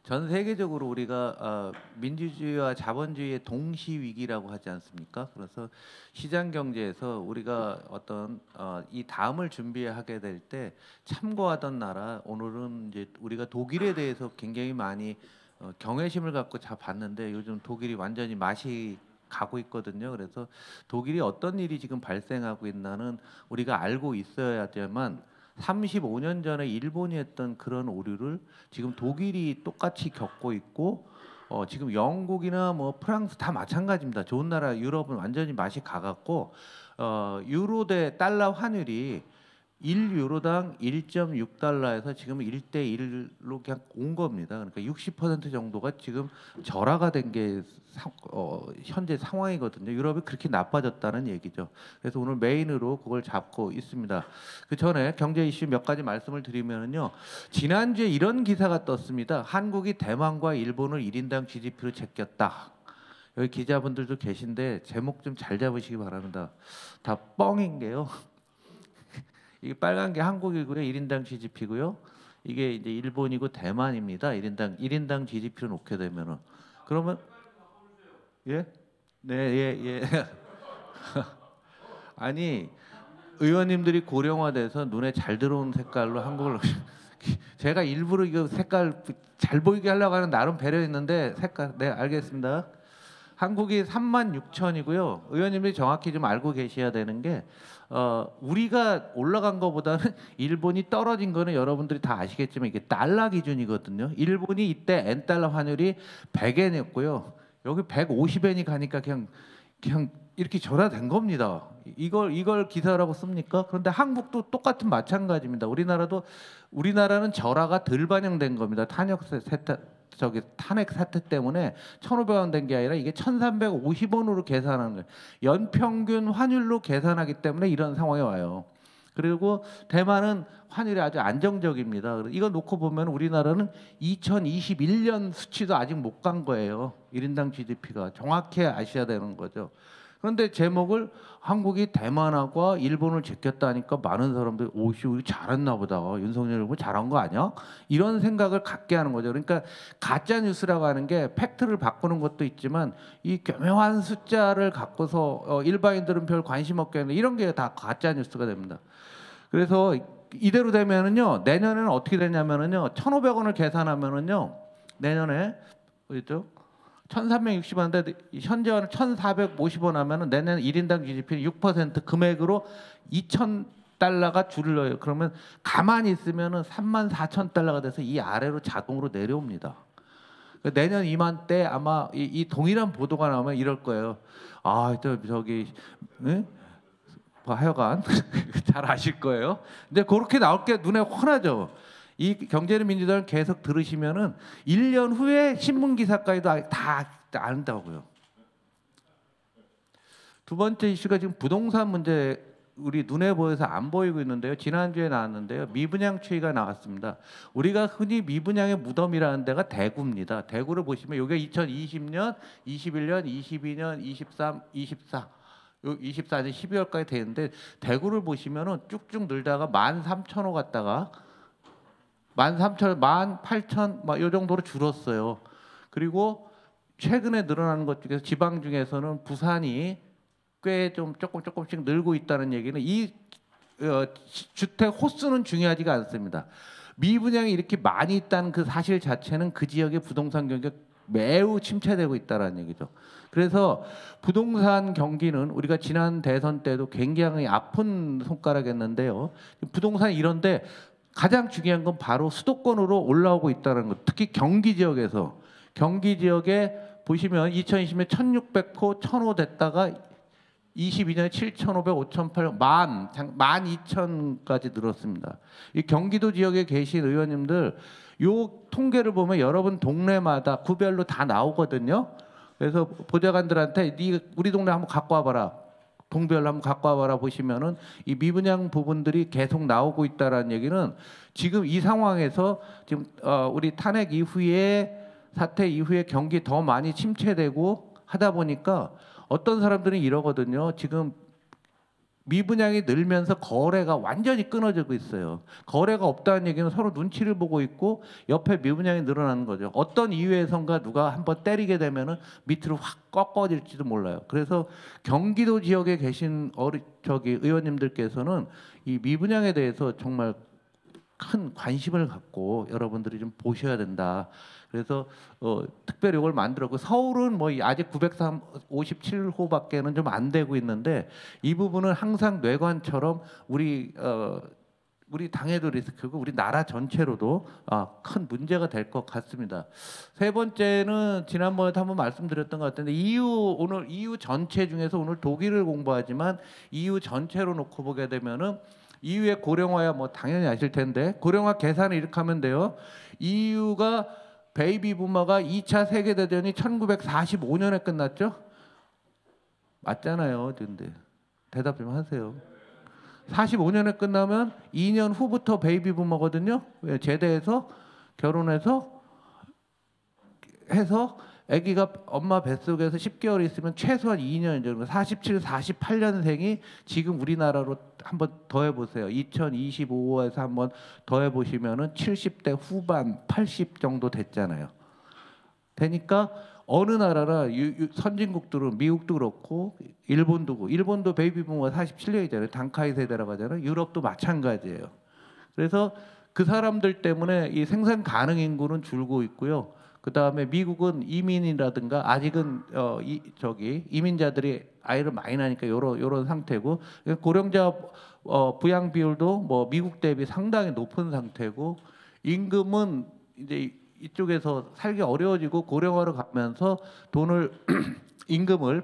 전 세계적으로 우리가 민주주의와 자본주의의 동시 위기라고 하지 않습니까? 그래서 시장 경제에서 우리가 어떤 이 다음을 준비하게 될 때 참고하던 나라, 오늘은 이제 우리가 독일에 대해서 굉장히 많이 경외심을 갖고 봤는데 요즘 독일이 완전히 맛이 가고 있거든요. 그래서 독일이 어떤 일이 지금 발생하고 있나는 우리가 알고 있어야지만 35년 전에 일본이 했던 그런 오류를 지금 독일이 똑같이 겪고 있고, 지금 영국이나 뭐 프랑스 다 마찬가지입니다. 좋은 나라 유럽은 완전히 맛이 가갖고 유로 대 달러 환율이 1유로당 1.6달러에서 지금 1대 1로 그냥 온 겁니다. 그러니까 60% 정도가 지금 절하가 된 게 현재 상황이거든요. 유럽이 그렇게 나빠졌다는 얘기죠. 그래서 오늘 메인으로 그걸 잡고 있습니다. 그 전에 경제 이슈 몇 가지 말씀을 드리면요. 지난주에 이런 기사가 떴습니다. 한국이 대만과 일본을 1인당 GDP로 제꼈다. 여기 기자분들도 계신데 제목 좀 잘 잡으시기 바랍니다. 다 뻥인 게요. 이게 빨간 게 한국이고요. 1인당 GDP고요. 이게 이제 일본이고 대만입니다. 1인당 GDP로 놓게 되면은 그러면 예? 네, 예, 예. 아니 의원님들이 고령화돼서 눈에 잘 들어온 색깔로 한국을 제가 일부러 이거 색깔 잘 보이게 하려고 하는 나름 배려했는데 색깔 네 알겠습니다. 한국이 36,000이고요. 의원님들이 정확히 좀 알고 계셔야 되는 게 우리가 올라간 것보다는 일본이 떨어진 거는 여러분들이 다 아시겠지만 이게 달러 기준이거든요. 일본이 이때 엔달러 환율이 100엔이었고요. 여기 150엔이 가니까 그냥 이렇게 절하된 겁니다. 이걸 기사라고 씁니까? 그런데 한국도 똑같은 마찬가지입니다. 우리나라는 절하가 덜 반영된 겁니다. 탄핵 사태 때문에 1,500원 된 게 아니라 이게 1,350원으로 계산하는 거예요. 연평균 환율로 계산하기 때문에 이런 상황이 와요. 그리고 대만은 환율이 아주 안정적입니다. 이거 놓고 보면 우리나라는 2021년 수치도 아직 못 간 거예요. 1인당 GDP가 정확히 아셔야 되는 거죠. 그런데 제목을 한국이 대만하고 일본을 제꼈다니까 많은 사람들이 오씨 우리 잘했나 보다. 윤석열 후보 잘한 거 아니야? 이런 생각을 갖게 하는 거죠. 그러니까 가짜 뉴스라고 하는 게 팩트를 바꾸는 것도 있지만 이 교묘한 숫자를 갖고서 일반인들은 별 관심 없게 하는 이런 게 다 가짜 뉴스가 됩니다. 그래서 이대로 되면은요 내년에는 어떻게 되냐면은요 1,500원을 계산하면은요 내년에 어디죠? 1,360원인데 현재와는 1,450원 하면은 내년 1인당 GDP는 6% 금액으로 2,000달러가 줄어요. 그러면 가만히 있으면은 34,000달러가 돼서 이 아래로 자동으로 내려옵니다. 내년 이맘때 아마 이 동일한 보도가 나오면 이럴 거예요. 아, 저기 응? 하여간 잘 아실 거예요. 근데 그렇게 나올 게 눈에 훤하죠. 이 경제는 민주당을 계속 들으시면은 1년 후에 신문 기사까지도 다 안다고요. 두 번째 이슈가 지금 부동산 문제 우리 눈에 보여서 안 보이고 있는데요. 지난주에 나왔는데요. 미분양 추이가 나왔습니다. 우리가 흔히 미분양의 무덤이라는 데가 대구입니다. 대구를 보시면 이게 2020년, 21년, 22년, 23, 24 24년 12월까지 되는데 대구를 보시면은 쭉쭉 늘다가 13,000호 갔다가 13,000, 18,000 막 이 정도로 줄었어요. 그리고 최근에 늘어나는 것 중에서 지방 중에서는 부산이 꽤 좀 조금씩 늘고 있다는 얘기는 이 주택 호수는 중요하지가 않습니다. 미분양이 이렇게 많이 있다는 그 사실 자체는 그 지역의 부동산 경기가 매우 침체되고 있다는 얘기죠. 그래서 부동산 경기는 우리가 지난 대선 때도 굉장히 아픈 손가락이었는데요. 부동산 이런데 가장 중요한 건 바로 수도권으로 올라오고 있다는 것. 특히 경기 지역에서 경기 지역에 보시면 2020년 1,600호, 1,000호 됐다가 22년에 7,500, 5,800, 12,000까지 늘었습니다. 이 경기도 지역에 계신 의원님들 요 통계를 보면 여러분 동네마다 구별로 다 나오거든요. 그래서 보좌관들한테 우리 동네 한번 갖고 와봐라. 동별로 한번 갖고 와봐라 보시면은 이 미분양 부분들이 계속 나오고 있다라는 얘기는 지금 이 상황에서 지금 우리 탄핵 이후에 사태 이후에 경기 더 많이 침체되고 하다 보니까 어떤 사람들은 이러거든요. 지금 미분양이 늘면서 거래가 완전히 끊어지고 있어요. 거래가 없다는 얘기는 서로 눈치를 보고 있고 옆에 미분양이 늘어나는 거죠. 어떤 이유에선가 누가 한번 때리게 되면은 밑으로 확 꺾어질지도 몰라요. 그래서 경기도 지역에 계신 의원님들께서는 이 미분양에 대해서 정말 큰 관심을 갖고 여러분들이 좀 보셔야 된다. 그래서 특별히 이걸 만들었고, 서울은 뭐 아직 957호밖에는 좀 안 되고 있는데, 이 부분은 항상 뇌관처럼 우리 당에도 리스크고 우리 나라 전체로도 큰 문제가 될 것 같습니다. 세 번째는 지난번에도 한번 말씀드렸던 것 같은데, 오늘 EU 전체 중에서 오늘 독일을 공부하지만 EU 전체로 놓고 보게 되면은 EU의 고령화야 뭐 당연히 아실 텐데, 고령화 계산을 이렇게 하면 돼요. EU가 베이비 부머가 2차 세계대전이 1945년에 끝났죠? 맞잖아요. 근데 대답 좀 하세요. 45년에 끝나면 2년 후부터 베이비 부머거든요. 제대해서 결혼해서 해서 아기가 엄마 뱃속에서 10개월 있으면 최소한 2년 정도, 47, 48년생이 지금 우리나라로 한번 더해 보세요. 2025에서 한번 더해 보시면은 70대 후반 80 정도 됐잖아요. 되니까 어느 나라나 선진국들은 미국도 그렇고 일본도 베이비 부모가 47년이잖아요. 단카이 세대라고 하잖아요. 유럽도 마찬가지예요. 그래서 그 사람들 때문에 이 생산 가능 인구는 줄고 있고요. 그 다음에 미국은 이민이라든가 아직은 이민자들이 아이를 많이 낳으니까 요런 상태고, 고령자 부양 비율도 뭐 미국 대비 상당히 높은 상태고, 임금은 이제 이쪽에서 살기 어려워지고 고령화로 가면서 돈을 임금을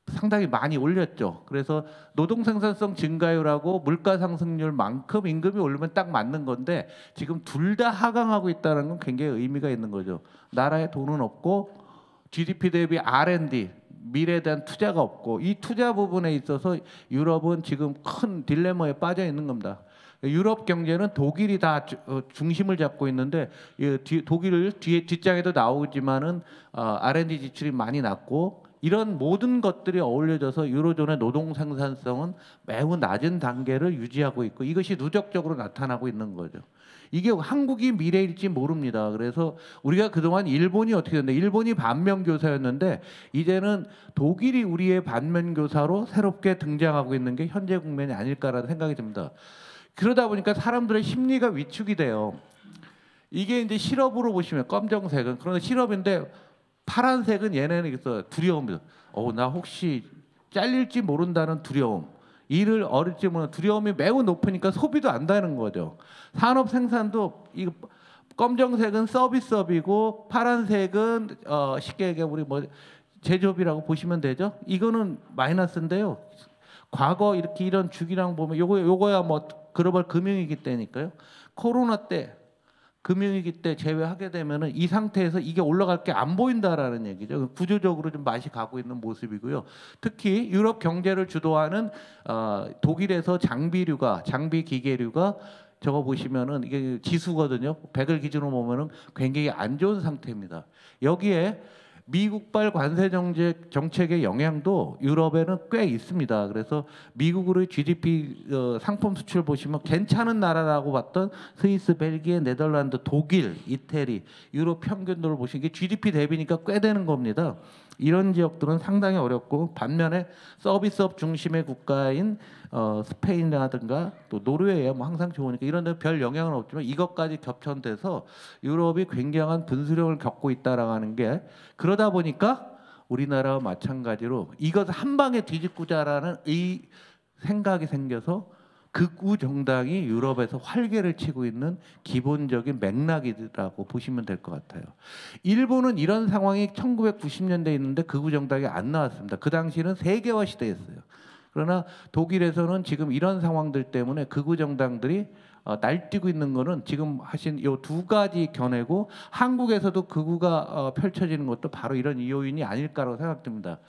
상당히 많이 올렸죠. 그래서 노동 생산성 증가율하고 물가 상승률만큼 임금이 오르면 딱 맞는 건데, 지금 둘 다 하강하고 있다는 건 굉장히 의미가 있는 거죠. 나라에 돈은 없고 GDP 대비 R&D 미래에 대한 투자가 없고, 이 투자 부분에 있어서 유럽은 지금 큰 딜레마에 빠져 있는 겁니다. 유럽 경제는 독일이 다 중심을 잡고 있는데, 독일 뒷장에도 나오지만은 R&D 지출이 많이 낮고, 이런 모든 것들이 어울려져서 유로존의 노동 생산성은 매우 낮은 단계를 유지하고 있고, 이것이 누적적으로 나타나고 있는 거죠. 이게 한국이 미래일지 모릅니다. 그래서 우리가 그동안 일본이 어떻게 됐는데, 일본이 반면교사였는데 이제는 독일이 우리의 반면교사로 새롭게 등장하고 있는 게 현재 국면이 아닐까라는 생각이 듭니다. 그러다 보니까 사람들의 심리가 위축이 돼요. 이게 이제 실업으로 보시면 검정색은, 그런데 실업인데 파란색은 얘네는 있어 두려움이죠. 나 혹시 잘릴지 모른다는 두려움, 일을 얻을지 모르는 두려움이 매우 높으니까 소비도 안 되는 거죠. 산업 생산도 이 검정색은 서비스업이고 파란색은 쉽게 얘기하면 우리 뭐 제조업이라고 보시면 되죠. 이거는 마이너스인데요. 과거 이렇게 이런 주기량 보면 요거야 뭐 글로벌 금융위기 때니까요. 코로나 때 금융위기 때 제외하게 되면은 이 상태에서 이게 올라갈 게 안 보인다라는 얘기죠. 구조적으로 좀 맛이 가고 있는 모습이고요. 특히 유럽 경제를 주도하는 독일에서 장비 기계류가 저거 보시면은 이게 지수거든요. 100을 기준으로 보면은 굉장히 안 좋은 상태입니다. 여기에 미국발 관세 정책의 영향도 유럽에는 꽤 있습니다. 그래서 미국으로의 GDP 상품 수출 보시면 괜찮은 나라라고 봤던 스위스, 벨기에, 네덜란드, 독일, 이태리, 유럽 평균도를 보시면 이게 GDP 대비니까 꽤 되는 겁니다. 이런 지역들은 상당히 어렵고, 반면에 서비스업 중심의 국가인 스페인이라든가 또 노르웨이야 뭐 항상 좋으니까 이런 데 별 영향은 없지만, 이것까지 겹쳐돼서 유럽이 굉장한 분수령을 겪고 있다라는 게, 그러다 보니까 우리나라와 마찬가지로 이것 한 방에 뒤집고자라는 이 생각이 생겨서 극우 정당이 유럽에서 활개를 치고 있는 기본적인 맥락이라고 보시면 될 것 같아요. 일본은 이런 상황이 1990년대에 있는데 극우 정당이 안 나왔습니다. 그 당시는 세계화 시대였어요. 그러나 독일에서는 지금 이런 상황들 때문에 극우 정당들이 날뛰고 있는 거는 지금 하신 이 두 가지 견해고, 한국에서도 극우가 펼쳐지는 것도 바로 이런 요인이 아닐까라고 생각됩니다.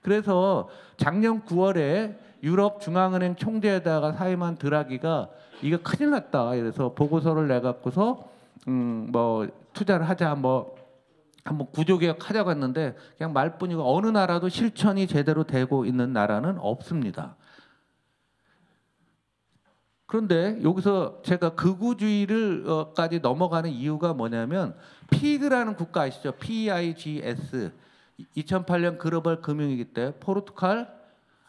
그래서 작년 9월에 유럽 중앙은행 총재에다가 사임한 드라기가 이거 큰일 났다. 그래서 보고서를 내갖고서 뭐 투자를 하자, 뭐 한번 구조개혁 하자고 했는데 그냥 말뿐이고 어느 나라도 실천이 제대로 되고 있는 나라는 없습니다. 그런데 여기서 제가 극우주의를까지 넘어가는 이유가 뭐냐면 피그라는 국가 아시죠? PIGS 2008년 글로벌 금융위기 때 포르투갈,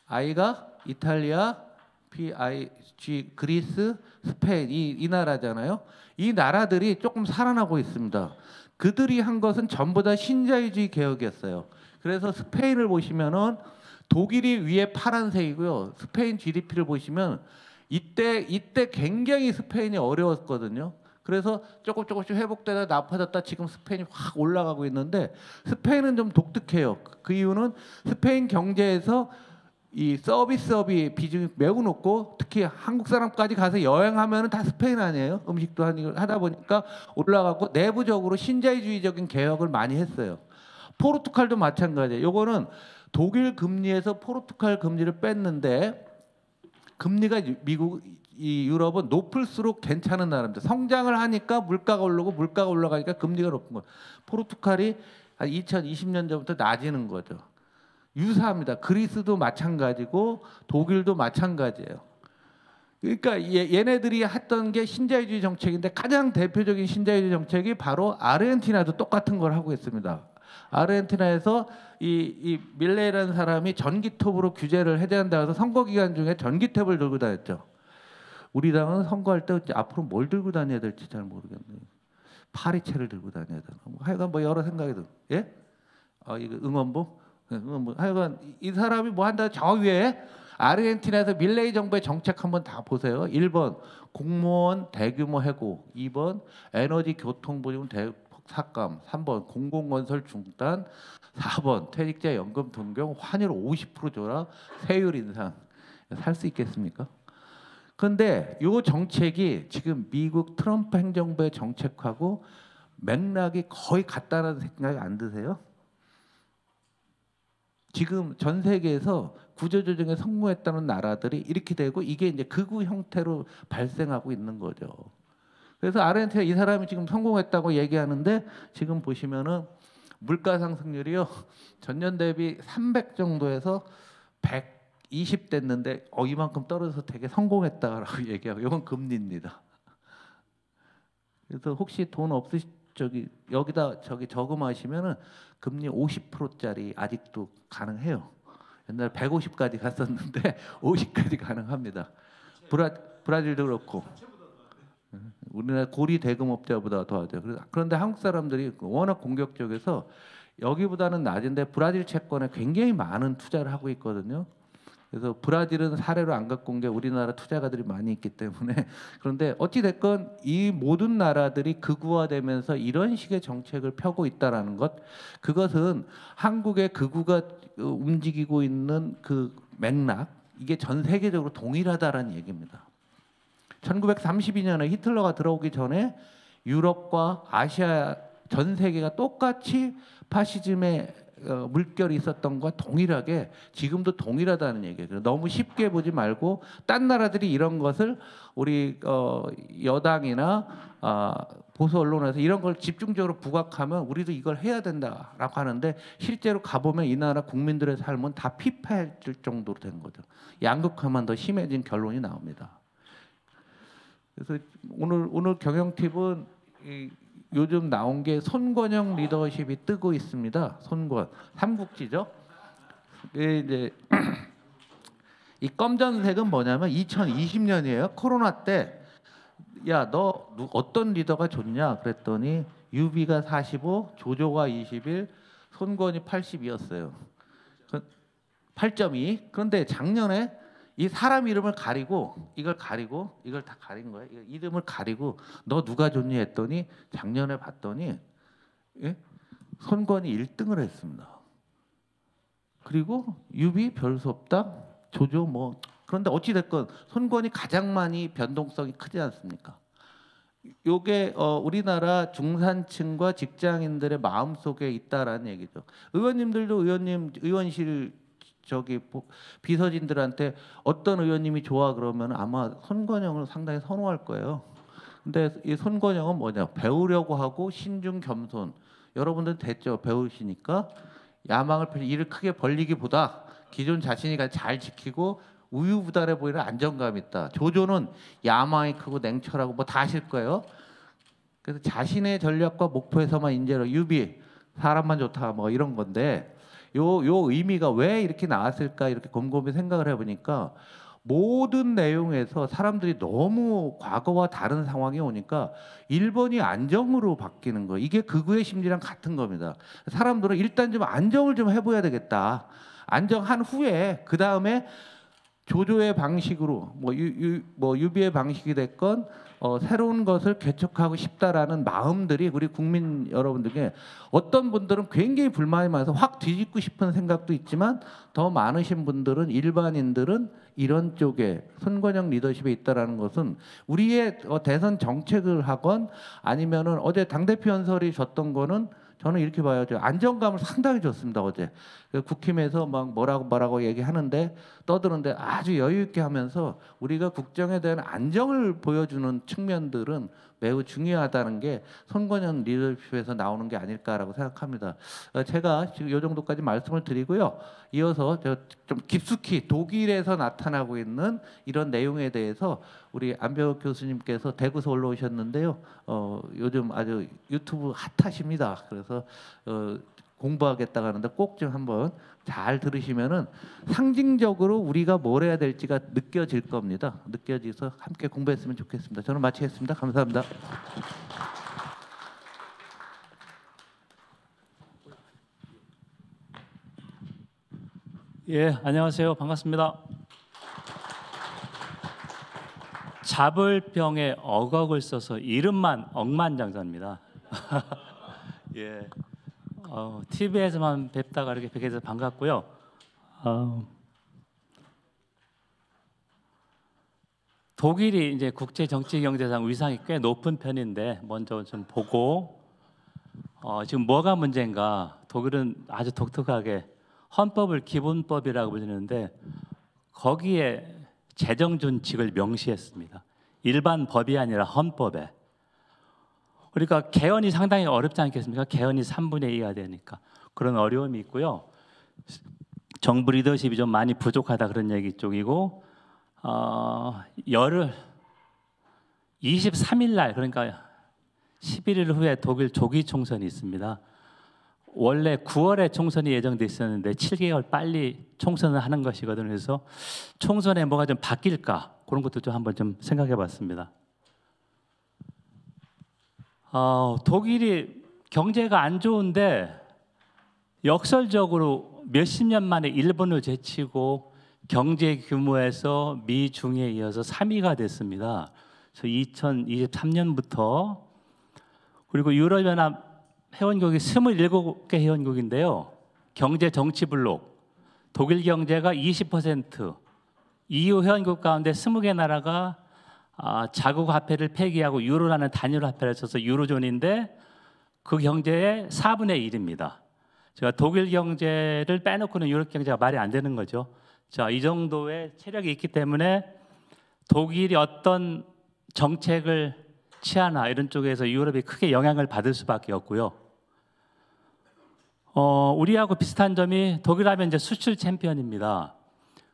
아이가 이탈리아, PIG 그리스, 스페인 이 나라잖아요. 이 나라들이 조금 살아나고 있습니다. 그들이 한 것은 전부 다 신자유주의 개혁이었어요. 그래서 스페인을 보시면은 독일이 위에 파란색이고요. 스페인 GDP를 보시면 이때 굉장히 스페인이 어려웠거든요. 그래서 조금씩 회복되다 나빠졌다 지금 스페인이 확 올라가고 있는데 스페인은 좀 독특해요. 그 이유는 스페인 경제에서 이 서비스업이 비중이 매우 높고 특히 한국 사람까지 가서 여행하면 다 스페인 아니에요. 음식도 하다 보니까 올라가고 내부적으로 신자유주의적인 개혁을 많이 했어요. 포르투갈도 마찬가지예요. 요거는 독일 금리에서 포르투갈 금리를 뺐는데 금리가 미국 이 유럽은 높을수록 괜찮은 나라입니다. 성장을 하니까 물가가 오르고 물가가 올라가니까 금리가 높은 거예요. 포르투갈이 한 2020년 전부터 낮아지는 거죠. 유사합니다. 그리스도 마찬가지고 독일도 마찬가지예요. 그러니까 얘네들이 했던 게 신자유주의 정책인데 가장 대표적인 신자유주의 정책이 바로 아르헨티나도 똑같은 걸 하고 있습니다. 아르헨티나에서 이 밀레이라는 사람이 전기톱으로 규제를 해제한다 해서 선거 기간 중에 전기톱을 들고 다녔죠. 우리 당은 선거할 때 앞으로 뭘 들고 다녀야 될지 잘 모르겠네요. 파리채를 들고 다녀야 되나. 하여간 뭐 여러 생각이 들. 예? 이거 응원봉? 응원봉. 하여간 이 사람이 뭐 한다. 저 위에 아르헨티나에서 밀레이 정부의 정책 한번 다 보세요. 1번 공무원 대규모 해고, 2번 에너지 교통보증 삭감, 3번 공공건설 중단, 4번 퇴직자 연금 동경, 환율 50% 줘라, 세율 인상. 살 수 있겠습니까? 그런데 이 정책이 지금 미국 트럼프 행정부의 정책하고 맥락이 거의 같다는 생각이 안 드세요? 지금 전 세계에서 구조조정에 성공했다는 나라들이 이렇게 되고 이게 이제 극우 형태로 발생하고 있는 거죠. 그래서 아르헨티나 이 사람이 지금 성공했다고 얘기하는데 지금 보시면은 물가 상승률이요 전년 대비 300 정도에서 120 됐는데 이만큼 떨어져서 되게 성공했다라고 얘기하고 이건 금리입니다. 그래서 혹시 돈 없으시 여기다 저금하시면은 금리 50%짜리 아직도 가능해요. 옛날 150까지 갔었는데 50까지 가능합니다. 브라질도 그렇고. 우리나라 고리 대금업자보다 더 하죠. 그런데 한국 사람들이 워낙 공격적이어서 여기보다는 낮은데 브라질 채권에 굉장히 많은 투자를 하고 있거든요. 그래서 브라질은 사례로 안 갖고 온 게 우리나라 투자가들이 많이 있기 때문에 그런데 어찌 됐건 이 모든 나라들이 극우화되면서 이런 식의 정책을 펴고 있다라는 것, 그것은 한국의 극우가 움직이고 있는 그 맥락, 이게 전 세계적으로 동일하다라는 얘기입니다. 1932년에 히틀러가 들어오기 전에 유럽과 아시아 전 세계가 똑같이 파시즘의 물결이 있었던 것과 동일하게 지금도 동일하다는 얘기예요. 너무 쉽게 보지 말고 딴 나라들이 이런 것을 우리 여당이나 보수 언론에서 이런 걸 집중적으로 부각하면 우리도 이걸 해야 된다라고 하는데 실제로 가보면 이 나라 국민들의 삶은 다 피폐해질 정도로 된 거죠. 양극화만 더 심해진 결론이 나옵니다. 그래서 오늘 경영 팁은 요즘 나온 게 손권형 리더십이 뜨고 있습니다. 손권 삼국지죠. 이제 이 검정색은 뭐냐면 2020년이에요. 코로나 때 야 너 어떤 리더가 좋냐 그랬더니 유비가 45, 조조가 21, 손권이 80이었어요. 8.2. 그런데 작년에 이 사람 이름을 가리고 이걸 다 가린 거예요. 이름을 가리고 너 누가 좋니 했더니 작년에 봤더니 손권이 1등을 했습니다. 그리고 유비 별 수 없다. 조조 뭐 그런데 어찌 됐건 손권이 가장 많이 변동성이 크지 않습니까? 요게 우리나라 중산층과 직장인들의 마음 속에 있다라는 얘기죠. 의원님들도 의원실 비서진들한테 어떤 의원님이 좋아 그러면 아마 손권형을 상당히 선호할 거예요. 근데 이 손권형은 뭐냐? 배우려고 하고 신중 겸손. 여러분들 됐죠? 배우시니까 야망을 펼쳐 일을 크게 벌리기보다 기존 자신이 잘 지키고 우유부단해 보이는 안정감이 있다. 조조는 야망이 크고 냉철하고 뭐 다 아실 거예요. 그래서 자신의 전략과 목표에서만 인재로 유비 사람만 좋다 뭐 이런 건데 요 의미가 왜 이렇게 나왔을까 이렇게 곰곰이 생각을 해보니까 모든 내용에서 사람들이 너무 과거와 다른 상황이 오니까 1번이 안정으로 바뀌는 거 이게 극우의 심리랑 같은 겁니다. 사람들은 일단 좀 안정을 좀 해봐야 되겠다. 안정한 후에 그 다음에 조조의 방식으로 뭐 유비의 방식이 됐건 새로운 것을 개척하고 싶다라는 마음들이 우리 국민 여러분들께 어떤 분들은 굉장히 불만이 많아서 확 뒤집고 싶은 생각도 있지만 더 많으신 분들은 일반인들은 이런 쪽에 손건영 리더십에 있다라는 것은 우리의 대선 정책을 하건 아니면은 어제 당대표 연설이 줬던 거는 저는 이렇게 봐요. 안정감을 상당히 줬습니다. 어제 국힘에서 막 뭐라고 얘기하는데 떠드는데 아주 여유 있게 하면서 우리가 국정에 대한 안정을 보여주는 측면들은 매우 중요하다는 게 손건현 리더십에서 나오는 게 아닐까라고 생각합니다. 제가 지금 이 정도까지 말씀을 드리고요. 이어서 좀 깊숙이 독일에서 나타나고 있는 이런 내용에 대해서 우리 안병욱 교수님께서 대구서 올라오셨는데요. 요즘 아주 유튜브 핫하십니다. 그래서 공부하겠다고 하는데 꼭 좀 한번 잘 들으시면은 상징적으로 우리가 뭘 해야 될지가 느껴질 겁니다. 느껴져서 함께 공부했으면 좋겠습니다. 저는 마치겠습니다. 감사합니다. 예, 안녕하세요. 반갑습니다. 잡을병에 어걱을 써서 이름만 억만장자입니다. 예, TV에서만 뵙다가 이렇게 뵙게 돼서 반갑고요. 독일이 이제 국제 정치 경제상 위상이 꽤 높은 편인데 먼저 좀 보고 지금 뭐가 문제인가? 독일은 아주 독특하게 헌법을 기본법이라고 불리는데 거기에 재정 준칙을 명시했습니다. 일반 법이 아니라 헌법에. 그러니까 개헌이 상당히 어렵지 않겠습니까? 개헌이 3분의 2가 되니까 그런 어려움이 있고요. 정부 리더십이 좀 많이 부족하다 그런 얘기 쪽이고 열흘 23일 날 그러니까 11일 후에 독일 조기 총선이 있습니다. 원래 9월에 총선이 예정돼 있었는데 7개월 빨리 총선을 하는 것이거든요. 그래서 총선에 뭐가 좀 바뀔까 그런 것도 좀 한번 좀 생각해봤습니다. 독일이 경제가 안 좋은데 역설적으로 몇십 년 만에 일본을 제치고 경제 규모에서 미, 중에 이어서 3위가 됐습니다. 그래서 2023년부터 그리고 유럽연합 회원국이 27개 회원국인데요. 경제 정치 블록 독일 경제가 20%, EU 회원국 가운데 20개 나라가 자국 화폐를 폐기하고 유로라는 단일 화폐를 써서 유로존인데 그 경제의 4분의 1입니다. 제가 독일 경제를 빼놓고는 유럽 경제가 말이 안 되는 거죠. 자, 이 정도의 체력이 있기 때문에 독일이 어떤 정책을 취하나 이런 쪽에서 유럽이 크게 영향을 받을 수밖에 없고요. 우리하고 비슷한 점이 독일하면 이제 수출 챔피언입니다.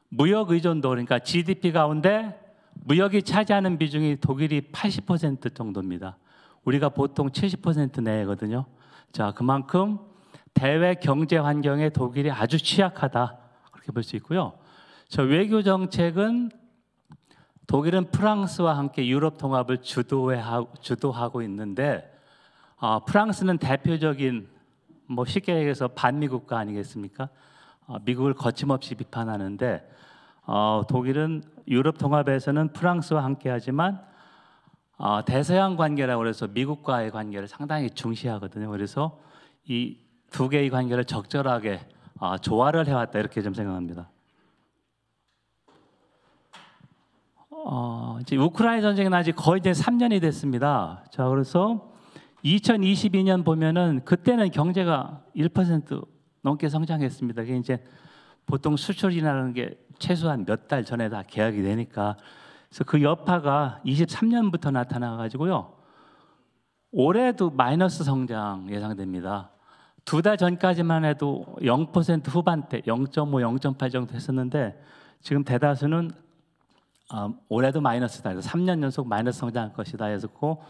무역 의존도 그러니까 GDP 가운데 무역이 차지하는 비중이 독일이 80% 정도입니다. 우리가 보통 70% 내거든요. 자, 그만큼 대외 경제 환경에 독일이 아주 취약하다 그렇게 볼 수 있고요. 저 외교 정책은 독일은 프랑스와 함께 유럽 통합을 주도하고 있는데 프랑스는 대표적인 뭐 쉽게 얘기해서 반미 국가 아니겠습니까? 미국을 거침없이 비판하는데 독일은 유럽 통합에서는 프랑스와 함께하지만 대서양 관계라고 해서 미국과의 관계를 상당히 중시하거든요. 그래서 이 두 개의 관계를 적절하게 조화를 해왔다 이렇게 좀 생각합니다. 이제 우크라이나 전쟁이 난 지 거의 이제 3년이 됐습니다. 자, 그래서 2022년 보면은 그때는 경제가 1% 넘게 성장했습니다. 그게 이제 보통 수출이라는 게 최소한 몇 달 전에 다 계약이 되니까 그래서 그 여파가 23년부터 나타나 가지고요. 올해도 마이너스 성장 예상됩니다. 2달 전까지만 해도 0% 후반대, 0.5, 0.8 정도 했었는데 지금 대다수는 올해도 마이너스다. 그래서 3년 연속 마이너스 성장할 것이다 했었고,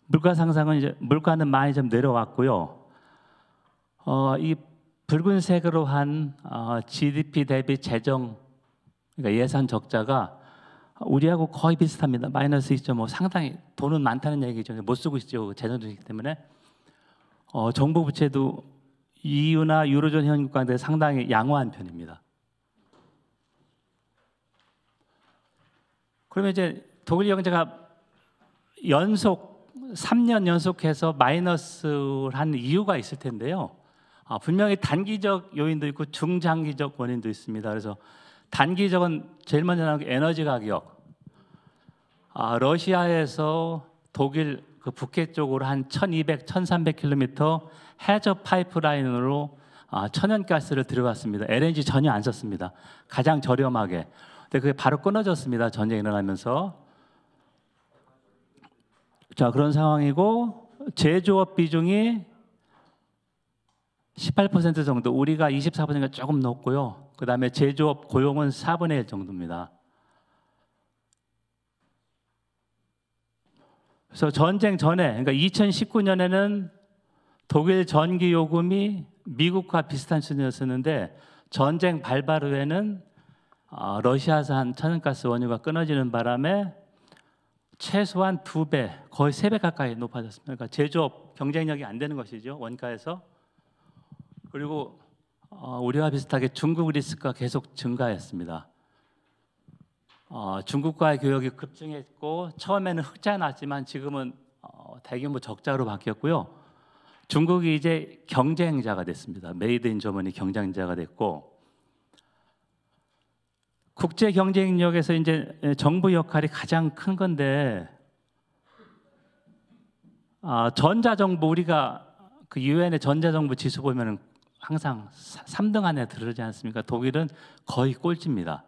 물가 상승은 이제 물가는 많이 좀 내려왔고요. 이 붉은색으로 한 GDP 대비 재정, 그러니까 예산 적자가 우리하고 거의 비슷합니다. 마이너스 2.5. 상당히 돈은 많다는 얘기죠. 못 쓰고 있죠. 재정주의이기 때문에. 정부 부채도 EU나 유로존 현국가인데 상당히 양호한 편입니다. 그러면 이제 독일 경제가 3년 연속해서 마이너스를 한 이유가 있을 텐데요. 분명히 단기적 요인도 있고 중장기적 원인도 있습니다. 그래서 단기적은 제일 먼저 나오는 게 에너지 가격. 러시아에서 독일 그 북해 쪽으로 한 1,200, 1,300km 해저 파이프라인으로 천연가스를 들여왔습니다. LNG 전혀 안 썼습니다. 가장 저렴하게. 근데 그게 바로 끊어졌습니다. 전쟁이 일어나면서. 자, 그런 상황이고, 제조업 비중이 18% 정도, 우리가 24%가 조금 높고요. 그 다음에 제조업 고용은 4분의 1 정도입니다. 그래서 전쟁 전에, 그러니까 2019년에는 독일 전기 요금이 미국과 비슷한 수준이었었는데, 전쟁 발발 후에는 러시아산 천연가스 원유가 끊어지는 바람에 최소한 2배, 거의 3배 가까이 높아졌습니다. 그러니까 제조업 경쟁력이 안 되는 것이죠, 원가에서. 그리고 우리와 비슷하게 중국 리스크가 계속 증가했습니다. 중국과의 교역이 급증했고, 처음에는 흑자 났지만 지금은 대규모 적자로 바뀌었고요. 중국이 이제 경쟁자가 됐습니다. 메이드 인 저머니 경쟁자가 됐고, 국제 경쟁력에서 이제 정부 역할이 가장 큰 건데, 전자정부, 우리가 그 유엔의 전자정부 지수 보면은 항상 3등 안에 들어오지 않습니까? 독일은 거의 꼴찌입니다.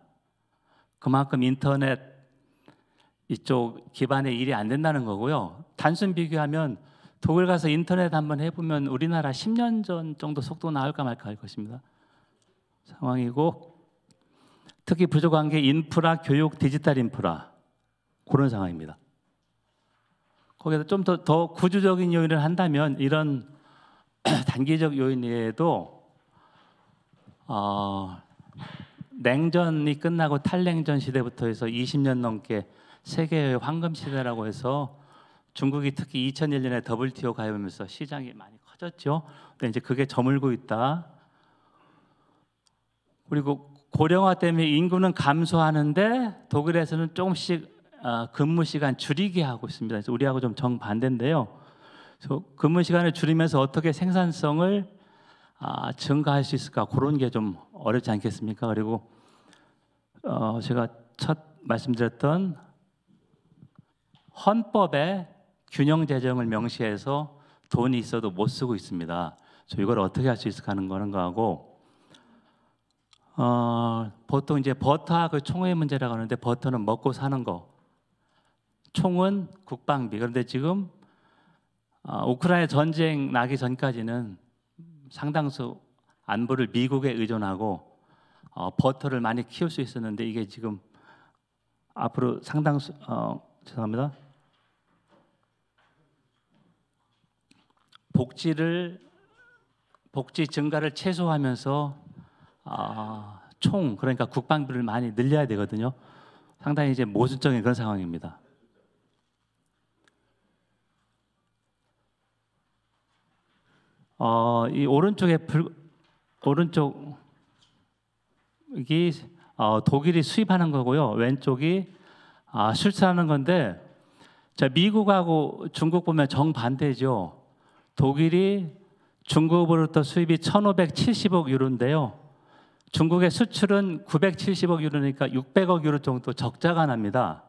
그만큼 인터넷 이쪽 기반의 일이 안 된다는 거고요. 단순 비교하면 독일 가서 인터넷 한번 해보면 우리나라 10년 전 정도 속도 나올까 말까 할 것입니다. 상황이고, 특히 부족한 게 인프라, 교육, 디지털 인프라, 그런 상황입니다. 거기서 좀 더 구조적인 요인을 한다면, 이런 단기적 요인 외에도 냉전이 끝나고 탈냉전 시대부터 해서 20년 넘게 세계의 황금 시대라고 해서 중국이 특히 2001년에 WTO 가입하면서 시장이 많이 커졌죠. 근데 이제 그게 저물고 있다. 그리고 고령화 때문에 인구는 감소하는데 독일에서는 조금씩 근무 시간 줄이게 하고 있습니다. 그래서 우리하고 좀 정반대인데요. 그래서 근무 시간을 줄이면서 어떻게 생산성을 증가할 수 있을까, 그런 게 좀 어렵지 않겠습니까? 그리고 제가 첫 말씀드렸던 헌법에 균형 재정을 명시해서 돈이 있어도 못 쓰고 있습니다. 그래서 이걸 어떻게 할 수 있을까 하는 거하고, 보통 이제 버터하고 총의 문제라고 하는데, 버터는 먹고 사는 거, 총은 국방비. 그런데 지금 우크라이나 전쟁 나기 전까지는 상당수 안보를 미국에 의존하고 버터를 많이 키울 수 있었는데, 이게 지금 앞으로 상당수 죄송합니다. 복지 증가를 최소화하면서 총, 그러니까 국방비를 많이 늘려야 되거든요. 상당히 이제 모순적인 그런 상황입니다. 이 오른쪽이 독일이 수입하는 거고요. 왼쪽이 수출하는 건데, 자, 미국하고 중국 보면 정반대죠. 독일이 중국으로부터 수입이 1,570억 유로인데요. 중국의 수출은 970억 유로니까 600억 유로 정도 적자가 납니다.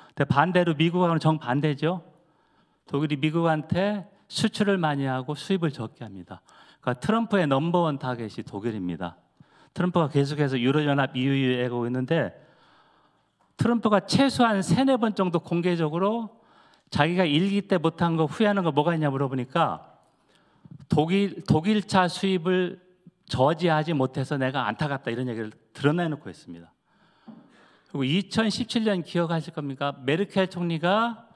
근데 반대로 미국하고는 정반대죠. 독일이 미국한테 수출을 많이 하고 수입을 적게 합니다. 그러니까 트럼프의 넘버원 타겟이 독일입니다. 트럼프가 계속해서 유로연합 EU에 가고 있는데, 트럼프가 최소한 3-4번 정도 공개적으로 자기가 일기 때 못한 거 후회하는 거 뭐가 있냐 물어보니까 독일차 수입을 저지하지 못해서 내가 안타깝다 이런 얘기를 드러내놓고 했습니다. 그리고 2017년 기억하실 겁니까? 메르켈 총리가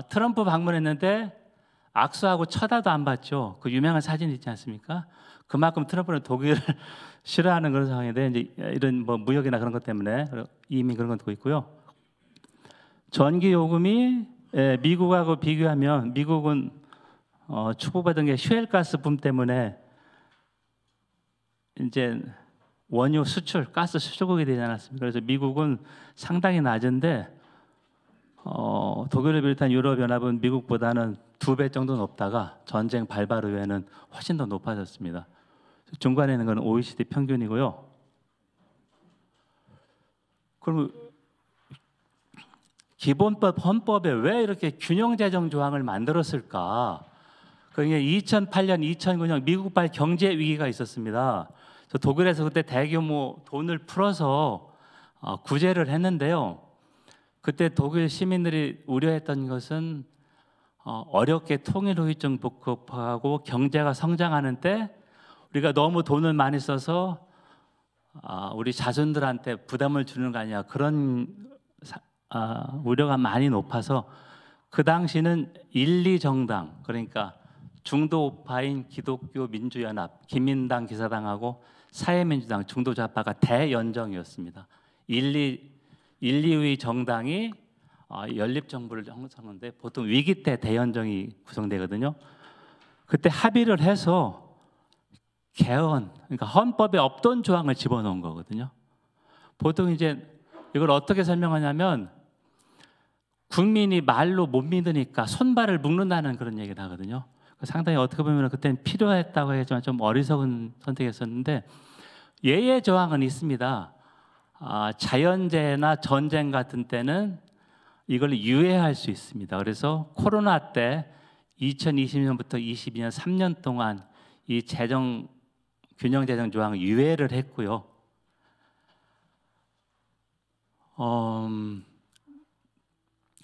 트럼프 방문했는데 악수하고 쳐다도 안 봤죠. 그 유명한 사진 있지 않습니까? 그만큼 트럼프는 독일을 싫어하는 그런 상황인데 이제 이런 뭐 무역이나 그런 것 때문에 이미 그런 것도 있고요. 전기 요금이 미국하고 비교하면 미국은 추구받은 게 슈엘가스 붐 때문에 이제 원유 수출, 가스 수출국이 되지 않았습니까? 그래서 미국은 상당히 낮은데 독일을 비롯한 유럽연합은 미국보다는 2배 정도 높다가 전쟁 발발 후에는 훨씬 더 높아졌습니다. 중간에 있는 건 OECD 평균이고요. 그럼 기본법 헌법에 왜 이렇게 균형재정 조항을 만들었을까? 그게 2008년, 2009년 미국발 경제 위기가 있었습니다. 그래서 독일에서 그때 대규모 돈을 풀어서 구제를 했는데요. 그때 독일 시민들이 우려했던 것은 어렵게 통일 후유증 복구하고 경제가 성장하는 때 우리가 너무 돈을 많이 써서 우리 자손들한테 부담을 주는 거 아니야, 그런 우려가 많이 높아서 그 당시는 1, 2정당, 그러니까 중도우파인 기독교 민주연합, 김민당, 기사당하고 사회민주당, 중도좌파가 대연정이었습니다. 1, 2위 정당이 연립정부를 형성하는데 보통 위기 때 대연정이 구성되거든요. 그때 합의를 해서 개헌, 그러니까 헌법에 없던 조항을 집어넣은 거거든요. 보통 이제 이걸 어떻게 설명하냐면 국민이 말로 못 믿으니까 손발을 묶는다는 그런 얘기를 하거든요. 상당히 어떻게 보면 그때는 필요했다고 했지만 좀 어리석은 선택이었었는데 예외 조항은 있습니다. 자연재해나 전쟁 같은 때는 이걸 유예할 수 있습니다. 그래서 코로나 때 2020년부터 22년 3년 동안 이 균형 재정 조항을 유예를 했고요.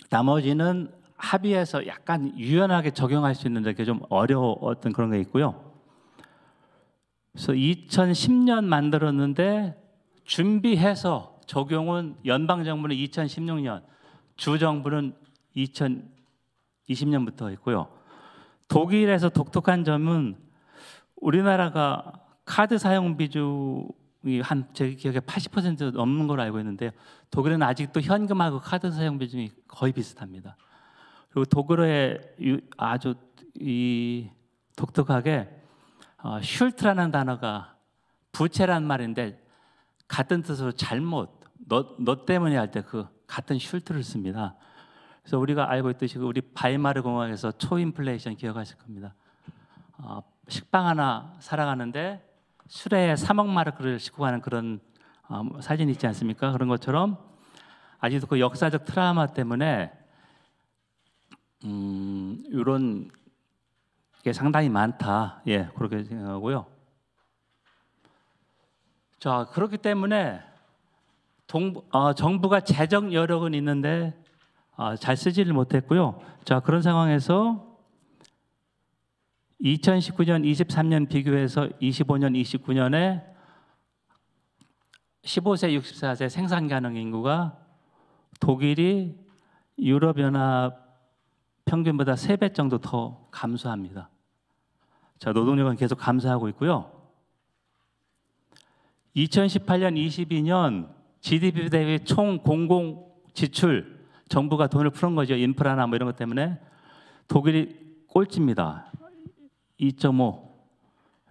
나머지는 합의해서 약간 유연하게 적용할 수 있는데 그게 좀 어려웠던 그런 게 있고요. 그래서 2010년 만들었는데 준비해서 적용은 연방 정부는 2016년, 주 정부는 2020년부터 했고요. 독일에서 독특한 점은 우리나라가 카드 사용 비중이 제 기억에 80% 넘는 걸로 알고 있는데요. 독일은 아직도 현금하고 카드 사용 비중이 거의 비슷합니다. 그리고 독일의 아주 독특하게 슐트라는 단어가 부채란 말인데 같은 뜻으로 잘못, 너 때문에 할 때 그 같은 슐트를 씁니다. 그래서 우리가 알고 있듯이 우리 바이마르 공화국에서 초인플레이션 기억하실 겁니다. 식빵 하나 사랑하는데 수레에 3억 마르크를 싣고 가는 그런 사진 있지 않습니까? 그런 것처럼 아직도 그 역사적 트라우마 때문에 이런 게 상당히 많다. 예, 그렇게 생각하고요. 자, 그렇기 때문에 정부가 재정 여력은 있는데 잘 쓰지를 못했고요. 자, 그런 상황에서 2019년, 23년 비교해서 25년, 29년에 15세, 64세 생산 가능 인구가 독일이 유럽연합 평균보다 3배 정도 더 감소합니다. 자, 노동력은 계속 감소하고 있고요. 2018년, 22년 GDP 대비 총 공공 지출, 정부가 돈을 푸는 거죠. 인프라나 뭐 이런 것 때문에 독일이 꼴찌입니다. 2.5,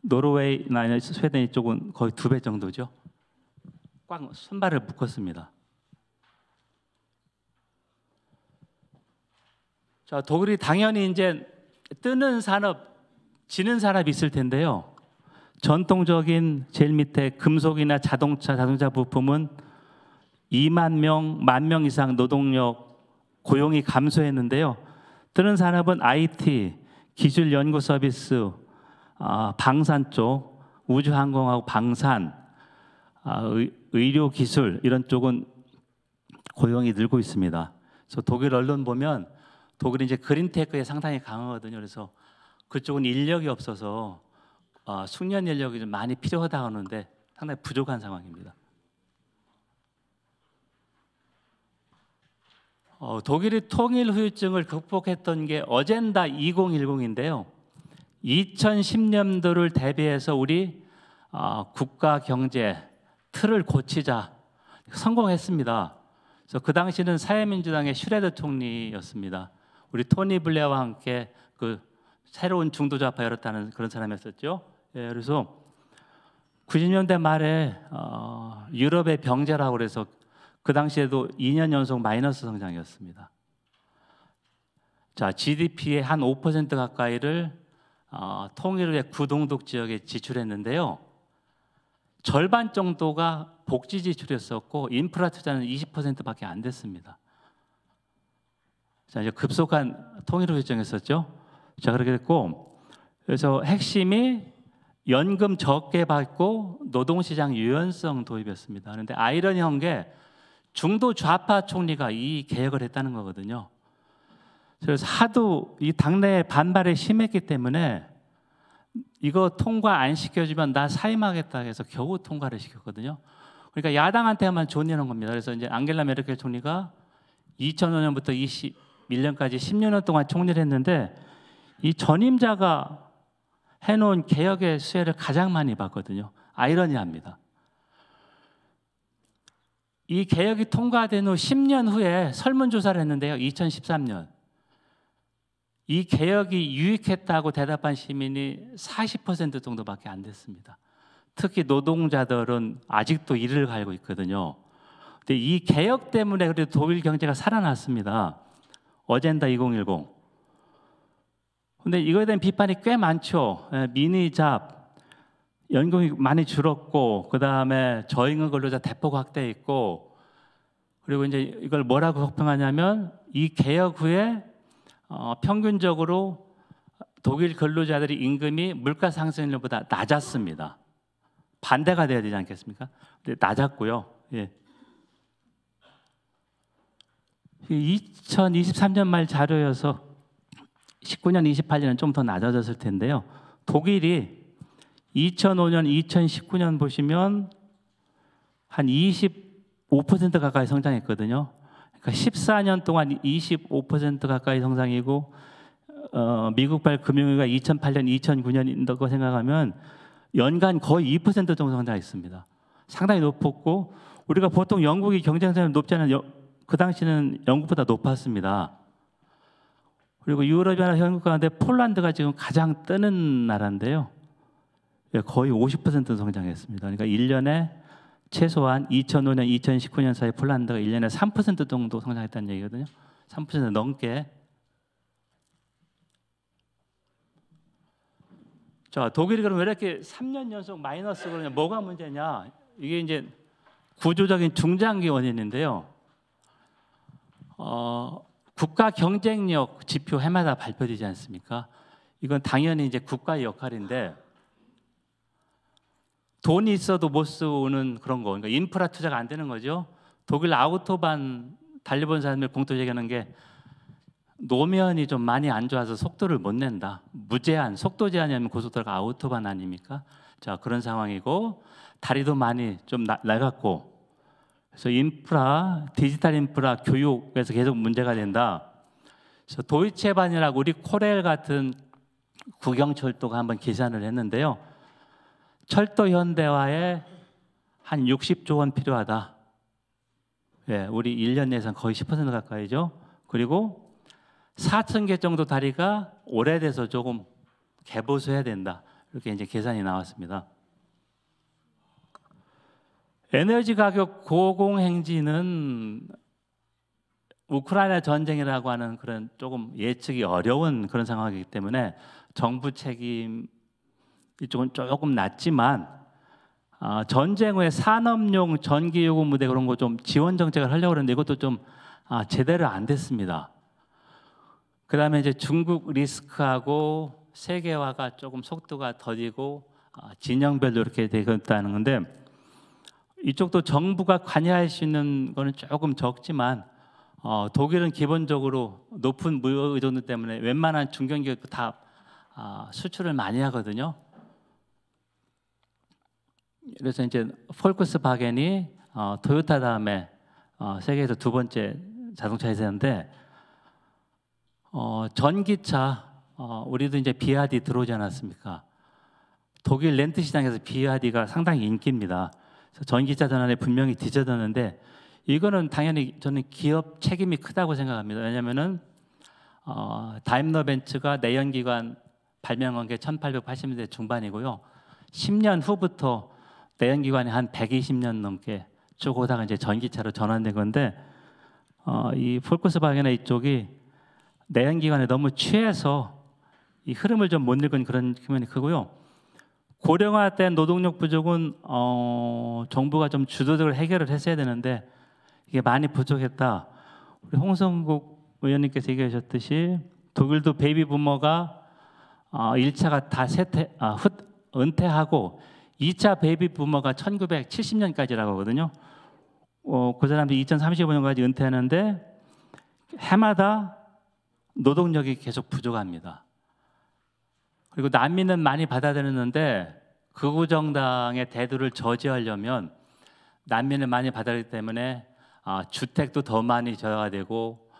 노르웨이나 스웨덴 이쪽은 거의 2배 정도죠. 꽉 손발을 묶었습니다. 자, 독일이 당연히 이제 뜨는 산업, 지는 산업이 있을 텐데요. 전통적인 제일 밑에 금속이나 자동차 부품은 2만 명, 1만 명 이상 노동력 고용이 감소했는데요. 뜨는 산업은 IT, 기술 연구 서비스, 방산 쪽, 우주항공하고 방산, 의료 기술 이런 쪽은 고용이 늘고 있습니다. 그래서 독일 언론 보면 독일이 이제 그린테크에 상당히 강하거든요. 그래서 그쪽은 인력이 없어서 숙련 인력이 좀 많이 필요하다 하는데 상당히 부족한 상황입니다. 독일이 통일 후유증을 극복했던 게 어젠다 2010인데요. 2010년도를 대비해서 우리 국가 경제 틀을 고치자 성공했습니다. 그래서 그 당시는 사회민주당의 슈레더 총리였습니다. 우리 토니 블레어와 함께 그 새로운 중도좌파 열었다는 그런 사람이었었죠. 예, 그래서 90년대 말에 유럽의 병제라고 그래서 그 당시에도 2년 연속 마이너스 성장이었습니다. 자, GDP의 한 5% 가까이를 통일 후에 구동독 지역에 지출했는데요. 절반 정도가 복지 지출이었었고 인프라 투자는 20%밖에 안 됐습니다. 자, 이제 급속한 통일 후유증이었었죠. 자, 그렇게 됐고, 그래서 핵심이 연금 적게 받고 노동시장 유연성 도입이었습니다. 그런데 아이러니한 게 중도 좌파 총리가 이 개혁을 했다는 거거든요. 그래서 하도 이 당내에 반발이 심했기 때문에 이거 통과 안 시켜주면 나 사임하겠다 해서 겨우 통과를 시켰거든요. 그러니까 야당한테만 존예하는 겁니다. 그래서 이제 앙겔라 메르켈 총리가 2005년부터 21년까지 10년 동안 총리를 했는데 이 전임자가 해놓은 개혁의 수혜를 가장 많이 봤거든요. 아이러니합니다. 이 개혁이 통과된 후 10년 후에 설문조사를 했는데요. 2013년. 이 개혁이 유익했다고 대답한 시민이 40% 정도밖에 안 됐습니다. 특히 노동자들은 아직도 이를 갈고 있거든요. 근데 이 개혁 때문에 그래도 독일 경제가 살아났습니다. 어젠다 2010. 근데 이거에 대한 비판이 꽤 많죠. 미니잡, 연금이 많이 줄었고, 그 다음에 저임금 근로자 대폭 확대했고, 그리고 이제 이걸 뭐라고 혹평하냐면 이 개혁 후에 평균적으로 독일 근로자들의 임금이 물가 상승률보다 낮았습니다. 반대가 돼야 되지 않겠습니까? 근데 낮았고요. 예. 2023년 말 자료여서 19년, 28년은 좀 더 낮아졌을 텐데요. 독일이 2005년, 2019년 보시면 한 25% 가까이 성장했거든요. 그러니까 14년 동안 25% 가까이 성장이고 미국발 금융위기가 2008년, 2009년인다고 생각하면 연간 거의 2% 정도 성장했습니다. 상당히 높았고 우리가 보통 영국이 경쟁성이 높지 않은 그 당시는 영국보다 높았습니다. 그리고 유럽이나 영국 가운데 폴란드가 지금 가장 뜨는 나라인데요. 거의 50% 성장했습니다. 그러니까 1년에 최소한 2005년, 2019년 사이 폴란드가 1년에 3% 정도 성장했다는 얘기거든요. 3% 넘게. 자, 독일이 그럼 왜 이렇게 3년 연속 마이너스 그러냐? 뭐가 문제냐? 이게 이제 구조적인 중장기 원인인데요. 국가 경쟁력 지표 해마다 발표되지 않습니까? 이건 당연히 이제 국가의 역할인데 돈이 있어도 못 쓰는 그런 거, 그러니까 인프라 투자가 안 되는 거죠. 독일 아우토반 달려본 사람들 공통 얘기하는 게 노면이 좀 많이 안 좋아서 속도를 못 낸다. 무제한, 속도 제한이면 고속도로가 아우토반 아닙니까? 자, 그런 상황이고 다리도 많이 좀 낡았고 그래서 인프라, 디지털 인프라, 교육에서 계속 문제가 된다. 그래서 도이체반이라고 우리 코레일 같은 국영철도가 한번 계산을 했는데요. 철도 현대화에 한 60조 원 필요하다. 예, 우리 1년 예산 거의 10% 가까이죠. 그리고 4,000개 정도 다리가 오래돼서 조금 개보수해야 된다. 이렇게 이제 계산이 나왔습니다. 에너지 가격 고공행진은 우크라이나 전쟁이라고 하는 그런 조금 예측이 어려운 그런 상황이기 때문에 정부 책임 이쪽은 조금 낮지만 전쟁 후에 산업용 전기요금 무대 그런 거 좀 지원 정책을 하려고 그랬는데 이것도 좀 제대로 안 됐습니다. 그다음에 이제 중국 리스크하고 세계화가 조금 속도가 더디고 진영별로 이렇게 되겠다는 건데 이쪽도 정부가 관여할 수 있는 거는 조금 적지만 독일은 기본적으로 높은 무역 의존도 때문에 웬만한 중견기업도 다 수출을 많이 하거든요. 그래서 이제 폴크스바겐이 토요타 다음에 세계에서 두 번째 자동차 회사인데 전기차 우리도 이제 비아디 들어오지 않았습니까? 독일 렌트 시장에서 비아디가 상당히 인기입니다. 그래서 전기차 전환에 분명히 뒤져졌는데 이거는 당연히 저는 기업 책임이 크다고 생각합니다. 왜냐하면은 다임러 벤츠가 내연기관 발명한 게 1880년대 중반이고요. 10년 후부터 내연기관이 한 120년 넘게 쭉 오다가 이제 전기차로 전환된 건데 이 폴크스바겐의 이쪽이 내연기관에 너무 취해서 이 흐름을 좀 못 읽은 그런 측면이 크고요. 고령화된 노동력 부족은 정부가 좀 주도적으로 해결을 했어야 되는데 이게 많이 부족했다. 우리 홍성국 의원님께서 얘기하셨듯이 독일도 베이비 부머가 1차가 다 은퇴하고 2차 베이비 부머가 1970년까지라고 하거든요. 그 사람들이 2035년까지 은퇴하는데 해마다 노동력이 계속 부족합니다. 그리고 난민은 많이 받아들였는데 극우 정당의 대두를 저지하려면 난민을 많이 받아들이기 때문에 주택도 더 많이 줘야 되고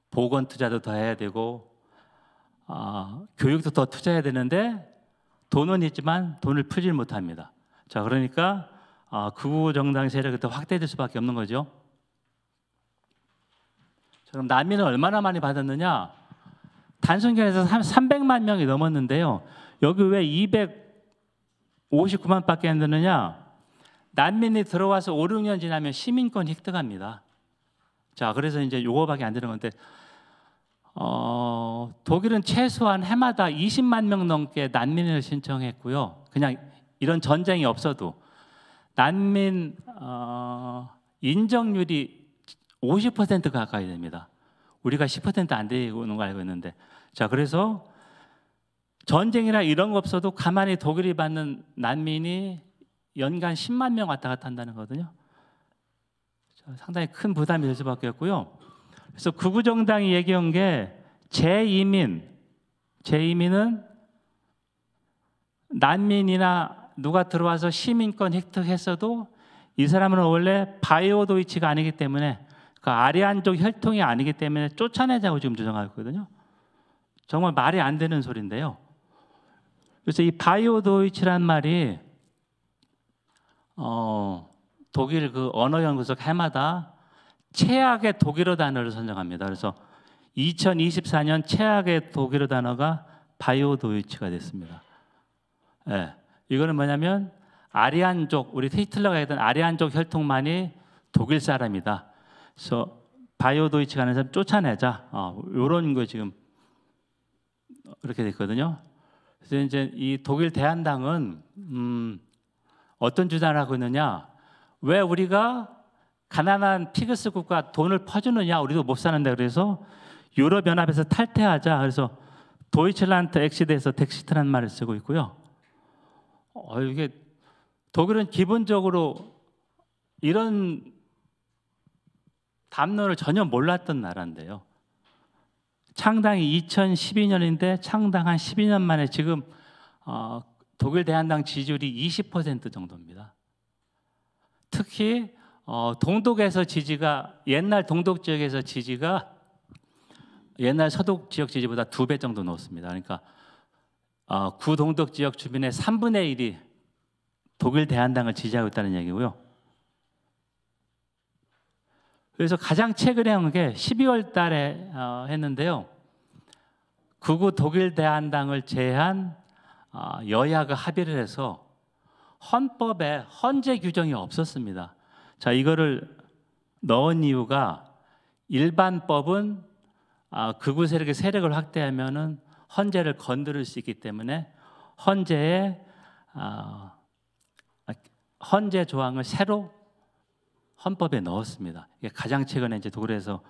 보건 투자도 더 해야 되고 교육도 더 투자해야 되는데 돈은 있지만 돈을 풀질 못합니다. 자, 그러니까 극우 정당 세력이 더 확대될 수밖에 없는 거죠. 그럼 난민을 얼마나 많이 받았느냐? 단순경에서 300만 명이 넘었는데요. 여기 왜 259만밖에 안 되느냐? 난민이 들어와서 5, 6년 지나면 시민권 획득합니다. 자, 그래서 이제 요거밖에 안 되는 건데 독일은 최소한 해마다 20만 명 넘게 난민을 신청했고요. 그냥 이런 전쟁이 없어도 난민 인정률이 50% 가까이 됩니다. 우리가 10% 안 되는 거 알고 있는데, 자, 그래서 전쟁이나 이런 거 없어도 가만히 독일이 받는 난민이 연간 10만 명 왔다 갔다 한다는 거거든요. 상당히 큰 부담이 될 수밖에 없고요. 그래서 극우 정당이 얘기한 게 재이민은 난민이나 누가 들어와서 시민권 획득했어도 이 사람은 원래 바이오 도이치가 아니기 때문에 그 아리안족 혈통이 아니기 때문에 쫓아내자고 지금 주장하고 있거든요. 정말 말이 안 되는 소리인데요. 그래서 이 바이오 도이치란 말이 독일 그 언어연구소 해마다 최악의 독일어 단어를 선정합니다. 그래서 2024년 최악의 독일어 단어가 바이오 도이치가 됐습니다. 네. 이거는 뭐냐면 아리안족, 우리 히틀러가 했던 아리안족 혈통만이 독일 사람이다. 그래서 바이오 도이치가 하는 사람 쫓아내자. 이런 거 지금 이렇게 됐거든요. 그래서 이제 이 독일 대한당은 어떤 주장을 하고 있느냐? 왜 우리가 가난한 피그스 국가 돈을 퍼주느냐? 우리도 못 사는데 그래서 유럽 연합에서 탈퇴하자. 그래서 도이칠란드 엑시드에서 덱시트라는 말을 쓰고 있고요. 이게 독일은 기본적으로 이런 담론을 전혀 몰랐던 나라인데요. 창당이 2012년인데 창당 한 12년 만에 지금 독일 대한당 지지율이 20% 정도입니다. 특히 동독에서 지지가 옛날 동독 지역에서 지지가 옛날 서독 지역 지지보다 2배 정도 높습니다. 그러니까 구동독 지역 주민의 3분의 1이 독일 대한당을 지지하고 있다는 얘기고요. 그래서 가장 최근에 한 게 12월 달에 했는데요. 극우 독일 대한당을 제한 여야가 합의를 해서 헌법에 헌재 규정이 없었습니다. 자, 이거를 넣은 이유가 일반법은 극우 세력의 세력을 확대하면은 헌재를 건드릴 수 있기 때문에 헌재 조항을 새로 헌법에 넣었습니다. 이게 가장 최근에 이제 독일에서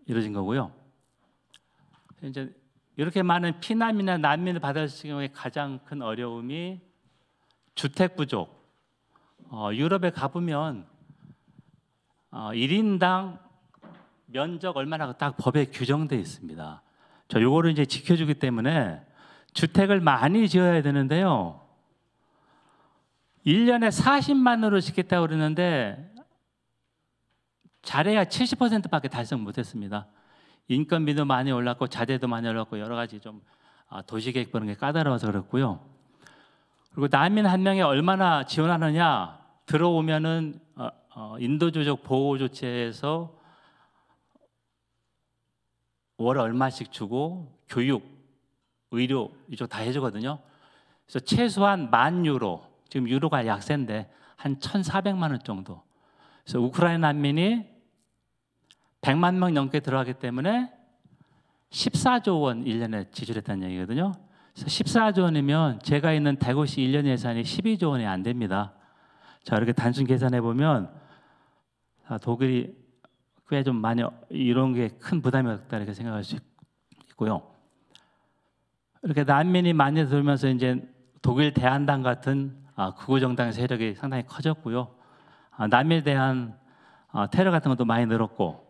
이루어진 거고요. 이제 이렇게 많은 피난민이나 난민을 받을 경우에 가장 큰 어려움이 주택 부족. 유럽에 가보면 1인당 면적 얼마나 딱 법에 규정되어 있습니다. 저 요거를 이제 지켜주기 때문에 주택을 많이 지어야 되는데요. 1년에 40만으로 짓겠다고 그러는데 잘해야 70%밖에 달성 못했습니다. 인건비도 많이 올랐고 자재도 많이 올랐고 여러 가지 좀 도시계획 보는 게 까다로워서 그렇고요. 그리고 난민 한 명에 얼마나 지원하느냐, 들어오면은 인도주적 보호 조치에서 월 얼마씩 주고 교육, 의료 이쪽 다 해주거든요. 그래서 최소한 10,000유로, 지금 유로가 약세인데 한 1,400만 원 정도. 그래서 우크라이나 난민이 100만 명 넘게 들어가기 때문에 14조 원 1년에 지출했다는 얘기거든요. 그래서 14조 원이면 제가 있는 대구시 1년 예산이 12조 원이 안 됩니다. 자, 이렇게 단순 계산해 보면 독일이 꽤 좀 많이 이런 게 큰 부담이었다 이렇게 생각할 수 있고요. 이렇게 난민이 많이 들면서 이제 독일 대한당 같은 극우 정당 세력이 상당히 커졌고요. 난민에 대한 테러 같은 것도 많이 늘었고,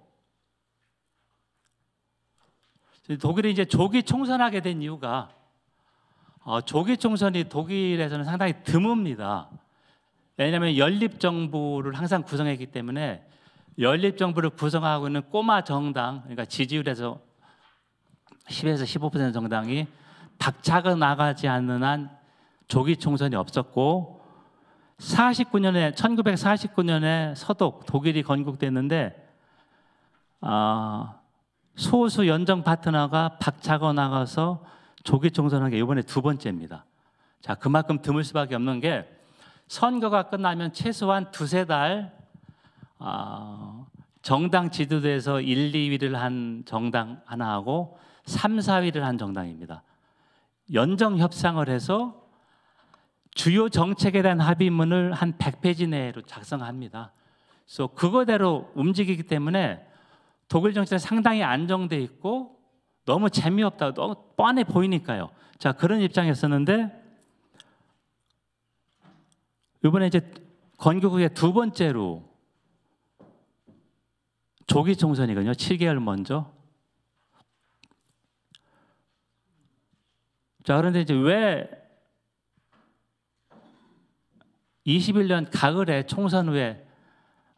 독일이 이제 조기 총선하게 된 이유가 조기 총선이 독일에서는 상당히 드뭅니다. 왜냐하면 연립 정부를 항상 구성했기 때문에 연립 정부를 구성하고 있는 꼬마 정당, 그러니까 지지율에서 10에서 15% 정당이 박차가 나가지 않는 한 조기 총선이 없었고, 1949년에 서독 독일이 건국됐는데 소수 연정 파트너가 박차고 나가서 조기 총선한 게 이번에 2번째입니다. 자, 그만큼 드물 수밖에 없는 게 선거가 끝나면 최소한 2~3달 정당 지도부에서 1, 2위를 한 정당 하나하고 3, 4위를 한 정당입니다. 연정 협상을 해서 주요 정책에 대한 합의문을 한 100페이지 내로 작성합니다. 그래서 그거대로 움직이기 때문에 독일 정치는 상당히 안정돼 있고 너무 재미없다, 너무 뻔해 보이니까요. 자, 그런 입장이었었는데 이번에 이제 건국 후에 2번째로 조기 총선이거든요. 7개월 먼저. 자, 그런데 이제 왜 21년 가을에 총선 후에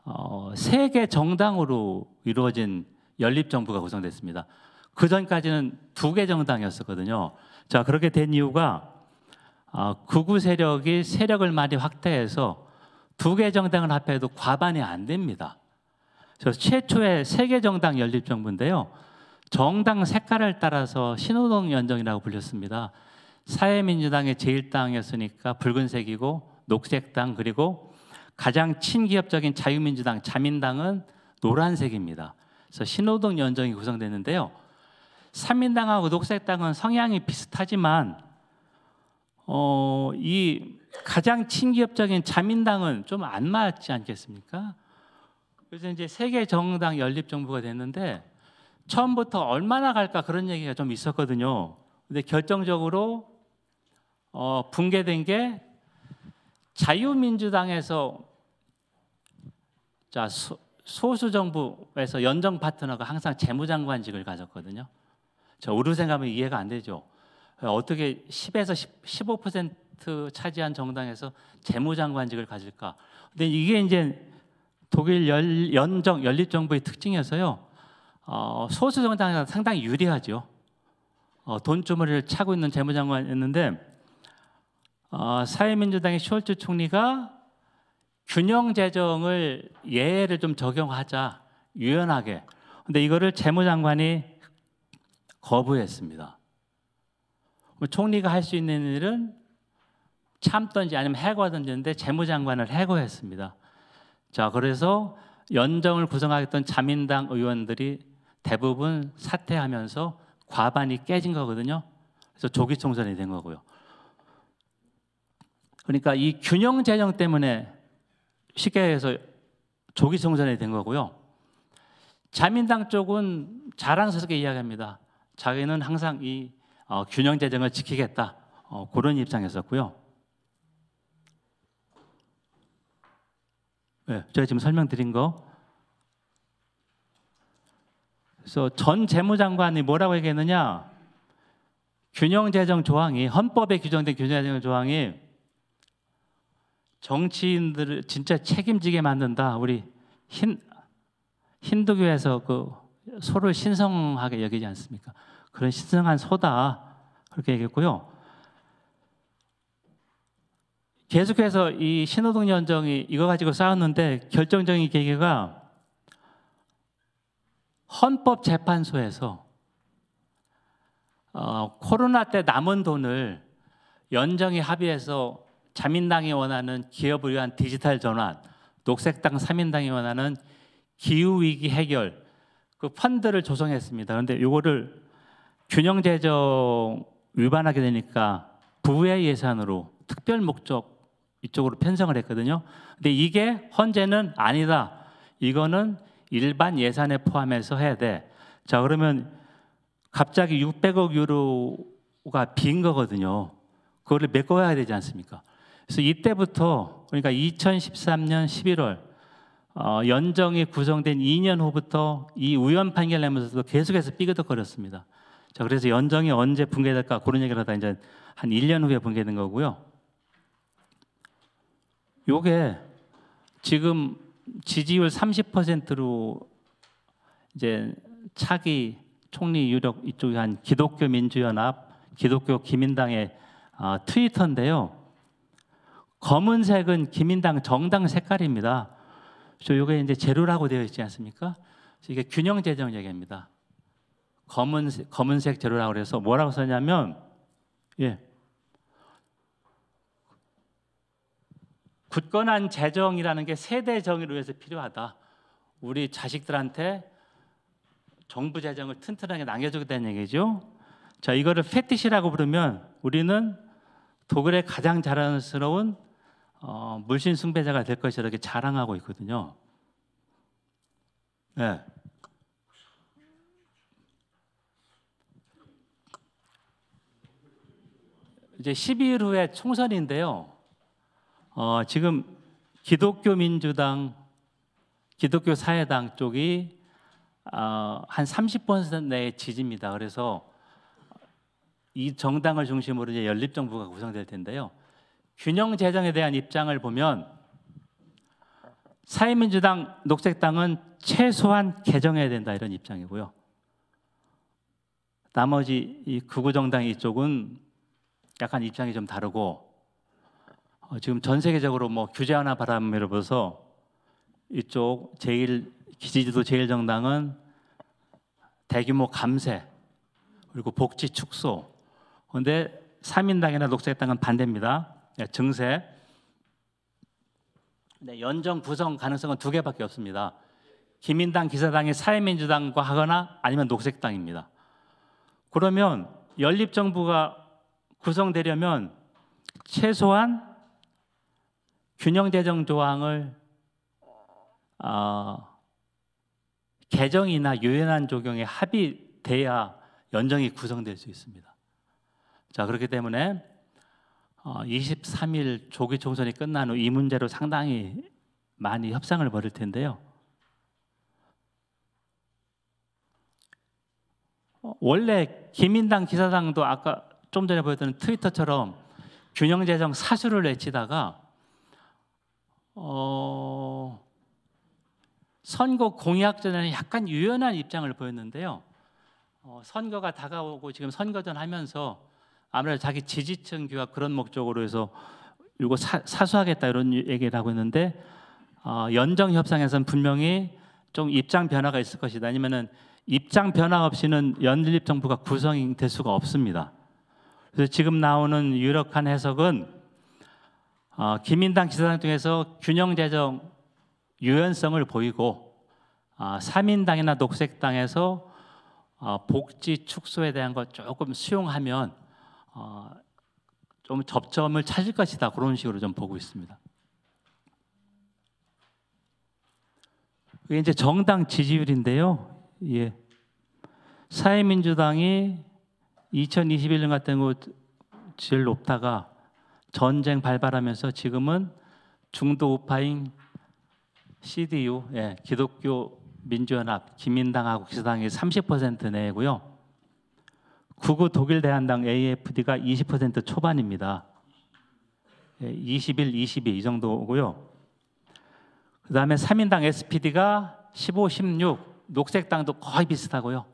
3개 정당으로 이루어진 연립정부가 구성됐습니다. 그 전까지는 2개 정당이었었거든요. 자, 그렇게 된 이유가 극우 세력이 세력을 많이 확대해서 2개 정당을 합해도 과반이 안 됩니다. 그래서 최초의 3개 정당 연립정부인데요. 정당 색깔을 따라서 신호등 연정이라고 불렸습니다. 사회민주당의 제1당이었으니까 붉은색이고, 녹색당, 그리고 가장 친기업적인 자유민주당, 자민당은 노란색입니다. 그래서 신호등 연정이 구성됐는데요. 삼민당하고 녹색당은 성향이 비슷하지만 이 가장 친기업적인 자민당은 좀 안 맞지 않겠습니까? 그래서 이제 3개 정당 연립 정부가 됐는데 처음부터 얼마나 갈까 그런 얘기가 좀 있었거든요. 근데 결정적으로 붕괴된 게 자유민주당에서 자 소수 정부에서 연정 파트너가 항상 재무장관직을 가졌거든요. 저 우리 생각하면 이해가 안 되죠. 어떻게 10에서 15% 차지한 정당에서 재무장관직을 가질까? 근데 이게 이제 독일 연립정부의 특징이어서요. 소수 정당이 상당히 유리하죠. 돈주머니를 차고 있는 재무장관이었는데 사회민주당의 숄츠 총리가 균형 재정을 예를 좀 적용하자, 유연하게. 근데 이거를 재무장관이 거부했습니다. 총리가 할 수 있는 일은 참든지 아니면 해고하든지 했는데 재무장관을 해고했습니다. 자, 그래서 연정을 구성하겠던 자민당 의원들이 대부분 사퇴하면서 과반이 깨진 거거든요. 그래서 조기 총선이 된 거고요. 그러니까 이 균형 재정 때문에 쉽게 해서 조기 총선이 된 거고요. 자민당 쪽은 자랑스럽게 이야기합니다. 자기는 항상 이 균형 재정을 지키겠다. 그런 입장이었었고요. 네, 제가 지금 설명드린 거 그래서 전 재무장관이 뭐라고 얘기했느냐? 균형재정 조항이 헌법에 규정된 균형재정 조항이 정치인들을 진짜 책임지게 만든다. 우리 힌두교에서 그 소를 신성하게 여기지 않습니까? 그런 신성한 소다 그렇게 얘기했고요. 계속해서 이 신호등 연정이 이거 가지고 싸웠는데 결정적인 계기가 헌법재판소에서 코로나 때 남은 돈을 연정이 합의해서 자민당이 원하는 기업을 위한 디지털 전환, 녹색당 3인당이 원하는 기후위기 해결 그 펀드를 조성했습니다. 그런데 이거를 균형재정 위반하게 되니까 부의 예산으로 특별 목적 이쪽으로 편성을 했거든요. 근데 이게 헌재는 아니다. 이거는 일반 예산에 포함해서 해야 돼. 자, 그러면 갑자기 600억 유로가 빈 거거든요. 그거를 메꿔야 되지 않습니까? 그래서 이때부터 그러니까 2013년 11월 연정이 구성된 2년 후부터 이 우연 판결 내면서도 계속해서 삐그덕거렸습니다. 자, 그래서 연정이 언제 붕괴될까 그런 얘기를 하다 이제 한 1년 후에 붕괴된 거고요. 요게 지금 지지율 30%로 이제 차기 총리 유력 이쪽이 한 기독교 민주연합, 기독교 기민당의 트위터인데요. 검은색은 기민당 정당 색깔입니다. 요게 이제 제로라고 되어 있지 않습니까? 그래서 이게 균형 재정 얘기입니다. 검은색 제로라고 그래서 뭐라고 썼냐면 굳건한 재정이라는 게 세대 정의를 위해서 필요하다. 우리 자식들한테 정부 재정을 튼튼하게 남겨주겠다는 얘기죠. 자, 이거를 패티시라고 부르면 우리는 독일의 가장 자랑스러운 물신 숭배자가 될 것이라 이렇게 자랑하고 있거든요. 네. 이제 12일 후에 총선인데요. 지금 기독교 민주당, 기독교 사회당 쪽이 한 30% 내의 지지입니다. 그래서 이 정당을 중심으로 이제 연립정부가 구성될 텐데요. 균형 재정에 대한 입장을 보면 사회민주당, 녹색당은 최소한 개정해야 된다 이런 입장이고요. 나머지 이 극우 정당 이쪽은 약간 입장이 좀 다르고 지금 전 세계적으로 뭐 규제 하나 바람을 불어서 이쪽 지지도 제1정당은 대규모 감세 그리고 복지 축소. 그런데 3인당이나 녹색당은 반대입니다. 증세. 네, 연정 구성 가능성은 두 개밖에 없습니다. 기민당, 기사당이 사회민주당과 하거나 아니면 녹색당입니다. 그러면 연립정부가 구성되려면 최소한 균형재정 조항을 개정이나 유연한 조경에 합의돼야 연정이 구성될 수 있습니다. 자, 그렇기 때문에 23일 조기 총선이 끝난 후 이 문제로 상당히 많이 협상을 벌일 텐데요. 원래 기민당, 기사당도 아까 좀 전에 보였던 트위터처럼 균형재정 사수를 외치다가 선거 공약 전에는 약간 유연한 입장을 보였는데요. 선거가 다가오고 지금 선거전 하면서 아무래도 자기 지지층 규화 그런 목적으로 해서 이거 사수하겠다 이런 얘기를 하고 있는데 연정 협상에서는 분명히 좀 입장 변화가 있을 것이다. 아니면은 입장 변화 없이는 연립 정부가 구성이 될 수가 없습니다. 그래서 지금 나오는 유력한 해석은 기민당, 기사당 중에서 균형 재정 유연성을 보이고 3인당이나 녹색당에서 복지 축소에 대한 것 조금 수용하면 좀 접점을 찾을 것이다. 그런 식으로 좀 보고 있습니다. 이게 이제 정당 지지율인데요. 예. 사회민주당이 2021년 같은 거 제일 높다가 전쟁 발발하면서 지금은 중도 우파인 CDU, 기독교 민주연합, 김민당하고 기사당이 30% 내고요. 극우 독일 대한당 AFD가 20% 초반입니다. 21, 22 이 정도고요. 그다음에 3인당 SPD가 15, 16, 녹색당도 거의 비슷하고요.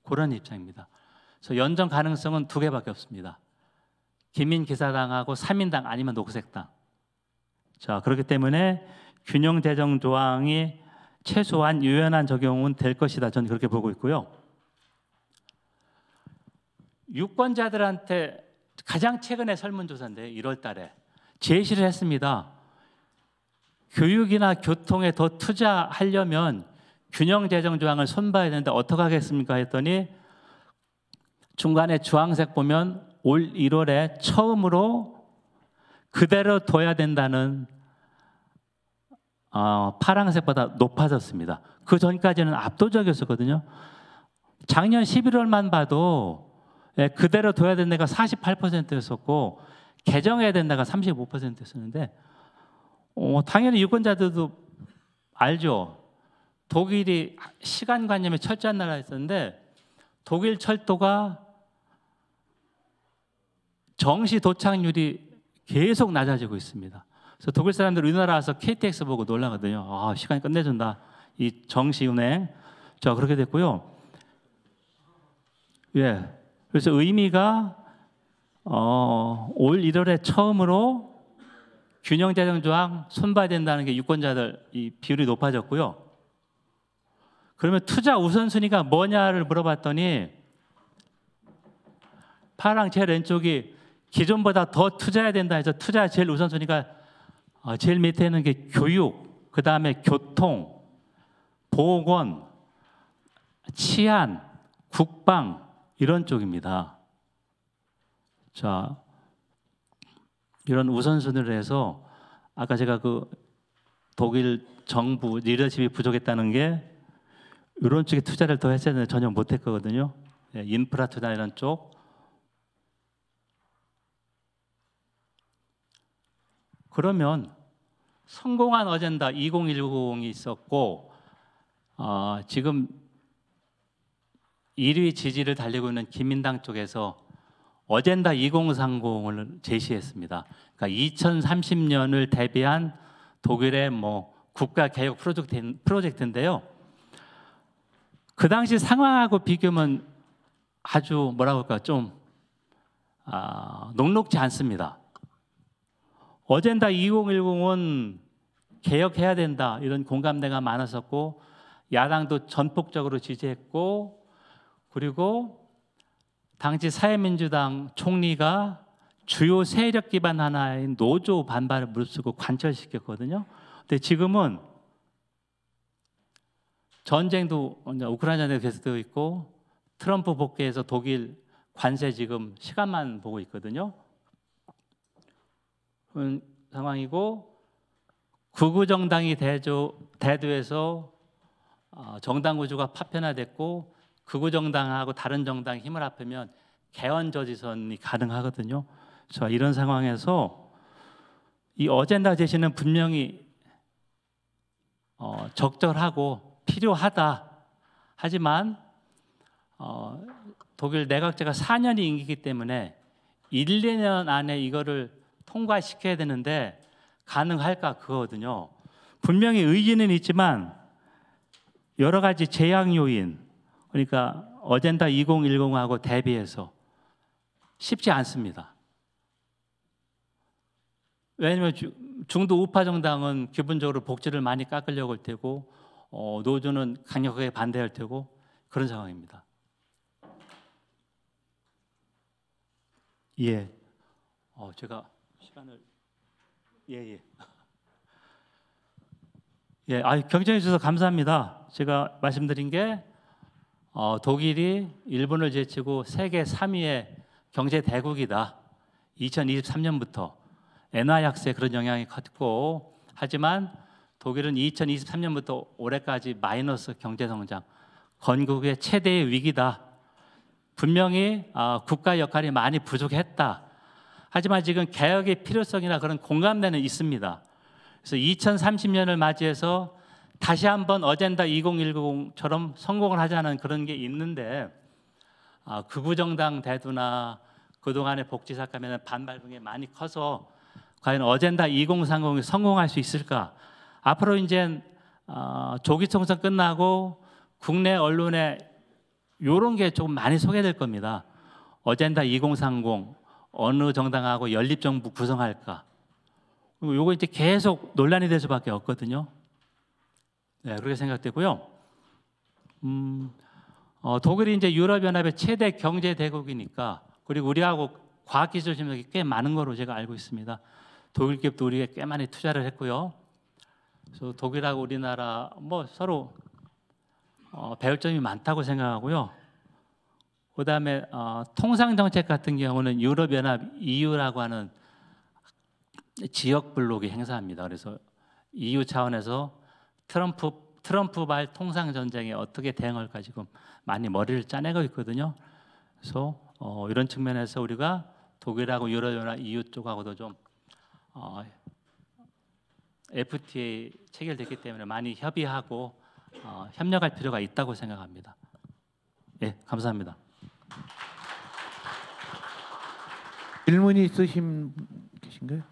그런 입장입니다. 그래서 연정 가능성은 두 개밖에 없습니다. 기민기사당하고 3인당 아니면 녹색당. 자, 그렇기 때문에 균형 재정 조항이 최소한 유연한 적용은 될 것이다. 저는 그렇게 보고 있고요. 유권자들한테 가장 최근에 설문조사인데 1월 달에 제시를 했습니다. 교육이나 교통에 더 투자하려면 균형 재정 조항을 손봐야 되는데 어떻게 하겠습니까? 했더니 중간에 주황색 보면 올 1월에 처음으로 그대로 둬야 된다는 파란색보다 높아졌습니다. 그 전까지는 압도적이었었거든요. 작년 11월만 봐도 그대로 둬야 된다가 48%였었고 개정해야 된다가 35%였었는데 당연히 유권자들도 알죠. 독일이 시간관념이 철저한 나라였었는데 독일 철도가 정시 도착률이 계속 낮아지고 있습니다. 그래서 독일 사람들 우리나라 와서 KTX 보고 놀라거든요. 시간이 끝내준다. 이 정시 운행. 자, 그렇게 됐고요. 예. 그래서 의미가 올 1월에 처음으로 균형 재정 조항 손봐야 된다는 게 유권자들 이 비율이 높아졌고요. 그러면 투자 우선순위가 뭐냐를 물어봤더니 파랑 제일 왼쪽이 기존보다 더 투자해야 된다 해서 투자 제일 우선순위가 제일 밑에 있는 게 교육, 그 다음에 교통, 보건, 치안, 국방 이런 쪽입니다. 자, 이런 우선순위를 해서 아까 제가 그 독일 정부 리더십이 부족했다는 게 이런 쪽에 투자를 더 했어야 되는데 전혀 못했거든요. 인프라 투자 이런 쪽. 그러면 성공한 어젠다 2010이 있었고 지금 1위 지지를 달리고 있는 기민당 쪽에서 어젠다 2030을 제시했습니다. 그러니까 2030년을 대비한 독일의 국가 개혁 프로젝트인데요. 그 당시 상황하고 비교하면 아주 뭐라고 할까 좀 녹록지 않습니다. 어젠다 2010은 개혁해야 된다 이런 공감대가 많았었고 야당도 전폭적으로 지지했고 그리고 당시 사회민주당 총리가 주요 세력 기반 하나인 노조 반발을 무릅쓰고 관철시켰거든요. 근데 지금은 전쟁도 우크라이나에 계속되고 있고 트럼프 복귀해서 독일 관세 지금 시간만 보고 있거든요. 그런 상황이고 극우 정당이 대두해서 정당 구조가 파편화됐고 극우 정당하고 다른 정당이 힘을 합하면 개헌 저지선이 가능하거든요. 자, 이런 상황에서 이 어젠다 제시는 분명히 적절하고 필요하다. 하지만 독일 내각제가 4년이 임기이기 때문에 1, 2년 안에 이거를 통과시켜야 되는데 가능할까 그거거든요. 분명히 의지는 있지만 여러 가지 제약 요인 그러니까 어젠다 2010하고 대비해서 쉽지 않습니다. 왜냐하면 중도 우파 정당은 기본적으로 복지를 많이 깎으려고 할 테고 노조는 강력하게 반대할 테고 그런 상황입니다. 예, 제가 시간을 예, 경청해 주셔서 감사합니다. 제가 말씀드린 게 독일이 일본을 제치고 세계 3위의 경제 대국이다. 2023년부터 엔화 약세 그런 영향이 컸고 하지만 독일은 2023년부터 올해까지 마이너스 경제 성장, 건국의 최대의 위기다. 분명히 국가 역할이 많이 부족했다. 하지만 지금 개혁의 필요성이나 그런 공감대는 있습니다. 그래서 2030년을 맞이해서 다시 한번 어젠다 2010처럼 성공을 하자는 그런 게 있는데 극우 정당 대두나 그동안의 복지 삭감에는 반발 등이 많이 커서 과연 어젠다 2030이 성공할 수 있을까? 앞으로 이제 조기 총선 끝나고 국내 언론에 이런 게 조금 많이 소개될 겁니다. 어젠다 2030 어느 정당하고 연립정부 구성할까? 그리고 요거 이제 계속 논란이 될 수밖에 없거든요. 네, 그렇게 생각되고요. 독일이 이제 유럽연합의 최대 경제 대국이니까 그리고 우리하고 과학기술 협력이 꽤 많은 거로 제가 알고 있습니다. 독일 기업도 우리에 꽤 많이 투자를 했고요. 그래서 독일하고 우리나라 뭐 서로 배울 점이 많다고 생각하고요. 그다음에 통상 정책 같은 경우는 유럽연합 EU라고 하는 지역 블록이 행사합니다. 그래서 EU 차원에서 트럼프발 통상 전쟁에 어떻게 대응할까 지금 많이 머리를 짜내고 있거든요. 그래서 이런 측면에서 우리가 독일하고 유럽연합 EU 쪽하고도 좀 FTA 체결됐기 때문에 많이 협의하고 협력할 필요가 있다고 생각합니다. 예, 감사합니다. 질문이 있으신 계신가요?